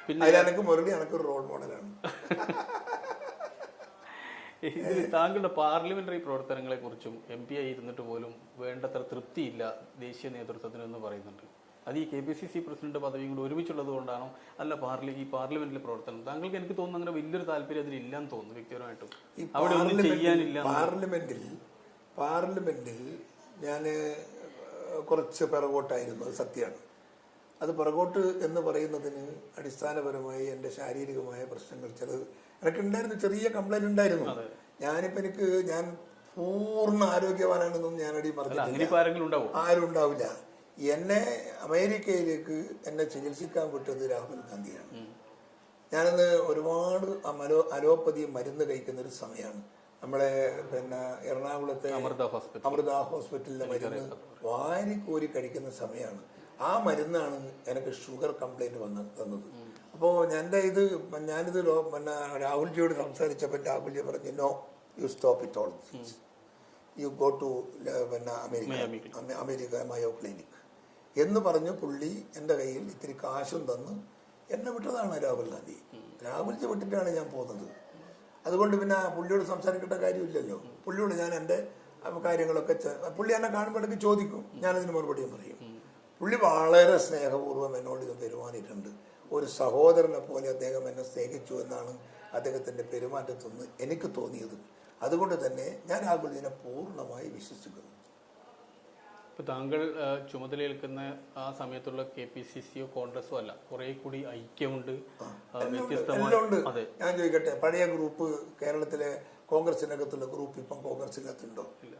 പിന്നെ അതിലെനിക്ക് മുരളി എനക്കൊരു റോൾ മോഡലാണ്. ഇതിൽ താങ്കളുടെ പാർലമെന്ററി പ്രവർത്തനങ്ങളെ കുറിച്ചും MP ആയി ഇരുന്നിട്ട് പോലും വേണ്ടത്ര തൃപ്തിയില്ല ദേശീയ നേതൃത്വത്തിനെന്ന് പറയുന്നുണ്ട്. അത് ഈ KPCC പ്രസിഡന്റ് പദവിയും കൂടി ഒരുമിച്ചുള്ളത് കൊണ്ടാണോ അല്ല ഈ പാർലമെന്റിലെ പ്രവർത്തനം? താങ്കൾക്ക് എനിക്ക് തോന്നുന്നു അങ്ങനെ വലിയൊരു താല്പര്യം അതിലില്ലാന്ന് തോന്നുന്നു വ്യക്തിപരമായിട്ടും. അവിടെ ഒന്നും ചെയ്യാനില്ല. പാർലമെന്റിൽ ഞാൻ കുറച്ച് പിറകോട്ടായിരുന്നു, അത് സത്യമാണ്. അത് പിറകോട്ട് എന്ന് പറയുന്നതിന് അടിസ്ഥാനപരമായി എൻ്റെ ശാരീരികമായ പ്രശ്നങ്ങൾ ചിലത് എനിക്കുണ്ടായിരുന്നു. ചെറിയ കംപ്ലൈന്റ് ഉണ്ടായിരുന്നു. ഞാൻ പൂർണ്ണ ആരോഗ്യവാനാണെന്നും ഞാനടി പറഞ്ഞിട്ടില്ല. ആരും ഉണ്ടാവില്ല. എന്നെ അമേരിക്കയിലേക്ക് എന്നെ ചികിത്സിക്കാൻ വിട്ടത് രാഹുൽ ഗാന്ധിയാണ്. ഞാനന്ന് ഒരുപാട് അലോപ്പതി മരുന്ന് കഴിക്കുന്ന ഒരു സമയമാണ്. നമ്മളെ എറണാകുളത്തെ അമൃത ഹോസ്പിറ്റലിലെ മരുന്ന് വാരിക്കോരി കഴിക്കുന്ന സമയമാണ്. ആ മരുന്നാണ് എനിക്ക് ഷുഗർ കംപ്ലൈന്റ് തന്നത്. അപ്പോൾ ഞാനിത് രാഹുൽജിയോട് സംസാരിച്ചപ്പോൾ രാഹുൽജി പറഞ്ഞു, no, you stop it all, you go to America Mayo clinic എന്ന് പറഞ്ഞു. പുള്ളി എൻ്റെ കയ്യിൽ ഇത്തിരി കാശും തന്ന് എന്നെ വിട്ടതാണ് രാഹുൽ ഗാന്ധി. രാഹുൽജി വിട്ടിട്ടാണ് ഞാൻ പോകുന്നത്. അതുകൊണ്ട് പിന്നെ പുള്ളിയോട് സംസാരിക്കേണ്ട കാര്യമില്ലല്ലോ. പുള്ളിയോട് ഞാൻ എൻ്റെ കാര്യങ്ങളൊക്കെ പുള്ളി എന്നെ കാണുമ്പോഴേക്ക് ചോദിക്കും, ഞാനതിന് മറുപടിയും പറയും. പുള്ളി വളരെ സ്നേഹപൂർവ്വം എന്നോട് ഇത് പെരുമാറിയിട്ടുണ്ട്. ഒരു സഹോദരനെ പോലെ അദ്ദേഹം എന്നെ സ്നേഹിച്ചു എന്നാണ് അദ്ദേഹത്തിൻ്റെ പെരുമാറ്റത്തുനിന്ന് എനിക്ക് തോന്നിയത്. അതുകൊണ്ട് തന്നെ ഞാൻ രാഹുലിനെ പൂർണ്ണമായി വിശ്വസിക്കുന്നു. ഇപ്പോൾ താങ്കൾ ചുമതലയേൽക്കുന്ന ആ സമയത്തുള്ള KPCCയോ കോൺഗ്രസോ അല്ല, കുറെ കൂടി ഐക്യമുണ്ട്, വ്യത്യസ്തമായ. ഞാൻ ചോദിക്കട്ടെ, പഴയ ഗ്രൂപ്പ് കേരളത്തിലെ കോൺഗ്രസിനകത്തുള്ള ഗ്രൂപ്പ് ഇപ്പം കോൺഗ്രസിനകത്തുണ്ടോ? ഇല്ല.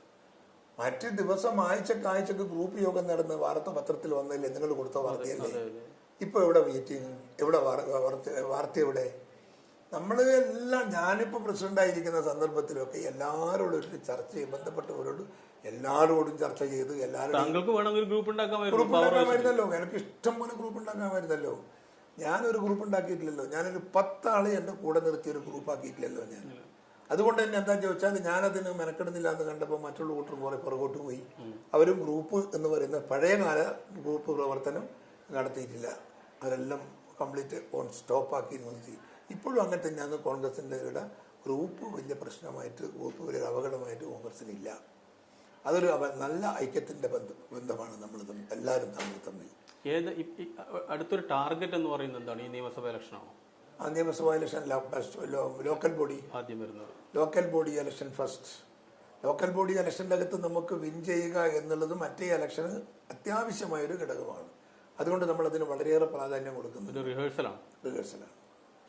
മറ്റു ദിവസം ആഴ്ചക്ക് ഗ്രൂപ്പ് യോഗം നടന്ന് വാർത്ത പത്രത്തിൽ വന്നില്ലേ, നിങ്ങൾ കൊടുത്ത വാർത്തയല്ലേ? ഇപ്പൊ എവിടെ മീറ്റിംഗ്, എവിടെ വാർത്ത എവിടെ? നമ്മൾ എല്ലാം, ഞാനിപ്പോൾ പ്രസിഡന്റായിരിക്കുന്ന സന്ദർഭത്തിലൊക്കെ എല്ലാവരോടും ഒരു ചർച്ച ചെയ്ത് ബന്ധപ്പെട്ടവരോട് എല്ലാവരോടും ചർച്ച ചെയ്ത് ഗ്രൂപ്പ് ഉണ്ടാക്കാമായിരുന്നല്ലോ. എനിക്ക് ഇഷ്ടം പോലെ ഗ്രൂപ്പ് ഉണ്ടാക്കാമായിരുന്നല്ലോ. ഞാനൊരു ഗ്രൂപ്പ് ഉണ്ടാക്കിയിട്ടില്ലല്ലോ. ഞാനൊരു 10 ആളെ എൻ്റെ കൂടെ നിർത്തി ഒരു ഗ്രൂപ്പ് ആക്കിയിട്ടില്ലല്ലോ ഞാൻ. അതുകൊണ്ട് തന്നെ എന്താ ചോദിച്ചാൽ ഞാനതിന് മെനക്കെടുന്നില്ല എന്ന് കണ്ടപ്പോൾ മറ്റുള്ള കൂട്ടർ കുറെ പുറകോട്ട് പോയി. അവരും ഗ്രൂപ്പ് എന്ന് പറയുന്ന പഴയകാല ഗ്രൂപ്പ് പ്രവർത്തനം നടത്തിയിട്ടില്ല. അവരെല്ലാം കംപ്ലീറ്റ് ഓൺ സ്റ്റോപ്പ് ആക്കി നിർത്തി. ഇപ്പോഴും അങ്ങനെ തന്നെയാണ് കോൺഗ്രസിൻ്റെ ഗ്രൂപ്പ് വലിയ പ്രശ്നമായിട്ട്, ഗ്രൂപ്പ് വലിയ അപകടമായിട്ട് കോൺഗ്രസിനില്ല. അതൊരു നല്ല ഐക്യത്തിൻ്റെ ബന്ധമാണ് നമ്മൾ എല്ലാവരും തമ്മിൽ. അടുത്തൊരു ടാർഗറ്റ് എന്ന് പറയുന്നത് എന്താണ്? ഈ നിയമസഭാ ഇലക്ഷനാണോ? ആ നിയമസഭാ ഇലക്ഷൻ ലോക്കൽ ബോഡി ആദ്യം വരുന്നത്. Local body election first. Local body ഇലക്ഷൻ്റെ അകത്ത് നമുക്ക് വിൻ ചെയ്യുക എന്നുള്ളത് മറ്റേ ഇലക്ഷന് അത്യാവശ്യമായൊരു ഘടകമാണ്. അതുകൊണ്ട് നമ്മൾ അതിന് വളരെയേറെ പ്രാധാന്യം കൊടുക്കുന്നത് റിഹേഴ്സലാണ്.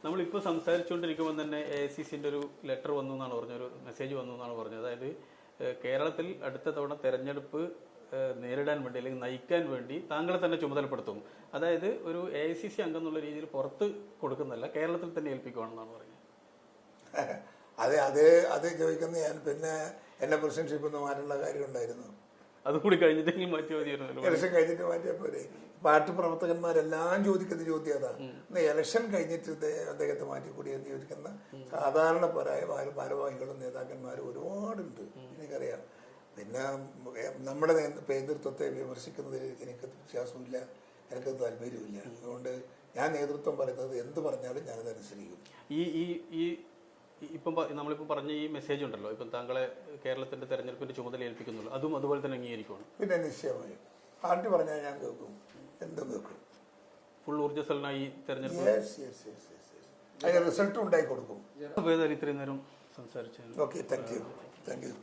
നമ്മളിപ്പോൾ സംസാരിച്ചുകൊണ്ടിരിക്കുമ്പോൾ തന്നെ AICCന്റെ ഒരു ലെറ്റർ വന്നു എന്നാണ് പറഞ്ഞത്, ഒരു മെസ്സേജ് വന്നു എന്നാണ് പറഞ്ഞത്. അതായത് കേരളത്തിൽ അടുത്ത തവണ തെരഞ്ഞെടുപ്പ് നേരിടാൻ വേണ്ടി അല്ലെങ്കിൽ നയിക്കാൻ വേണ്ടി താങ്കളെ തന്നെ ചുമതലപ്പെടുത്തും. അതായത് ഒരു AICC അംഗം എന്നുള്ള രീതിയിൽ പുറത്ത് കൊടുക്കുന്നതല്ല, കേരളത്തിൽ തന്നെ ഏൽപ്പിക്കുവാണെന്നാണ് പറയുന്നത്. അത് ചോദിക്കുന്ന ഞാൻ പിന്നെ എന്നെ പ്രസിഡൻഷിപ്പ് ഒന്ന് മാറ്റുള്ള കാര്യം ഉണ്ടായിരുന്നു. അതുകൂടി കഴിഞ്ഞിട്ടെങ്കിലും മാറ്റി മതിയായിരുന്നു. ഇലക്ഷൻ കഴിഞ്ഞിട്ട് മാറ്റിയാൽ പോരെ. പാർട്ടി പ്രവർത്തകന്മാരെല്ലാം ചോദിക്കുന്ന ചോദ്യം അതാണ്. ഇലക്ഷൻ കഴിഞ്ഞിട്ട് അദ്ദേഹത്തെ മാറ്റിക്കൂടി എന്ന് ചോദിക്കുന്ന സാധാരണക്കാരായ ഭാരവാഹികളും നേതാക്കന്മാരും ഒരുപാടുണ്ട്, എനിക്കറിയാം. പിന്നെ നമ്മുടെ നേതൃത്വത്തെ വിമർശിക്കുന്നതിൽ എനിക്ക് വിശ്വാസമില്ല, എനിക്കത് താല്പര്യമില്ല. അതുകൊണ്ട് ഞാൻ നേതൃത്വം പറയുന്നത് എന്ത് പറഞ്ഞാലും ഞാനതനുസരിക്കും. ഇപ്പം നമ്മളിപ്പോൾ പറഞ്ഞ ഈ മെസ്സേജ് ഉണ്ടല്ലോ, ഇപ്പം താങ്കളെ കേരളത്തിന്റെ തെരഞ്ഞെടുപ്പിന്റെ ചുമതല ഏൽപ്പിക്കുന്നുള്ളൂ, അതും അതുപോലെ തന്നെ അംഗീകരിക്കണം. പിന്നെ നിശ്ചയമായും പാർട്ടി പറഞ്ഞാൽ ഞാൻ കേൾക്കും, എന്തും കേൾക്കും. ഫുൾ ഊർജ്ജസ്വലനായി തെരഞ്ഞെടുപ്പ് അതിന് റിസൾട്ടും ഉണ്ടായി കൊടുക്കും. ഇത്രയും നേരം സംസാരിച്ചു. Okay, thank you.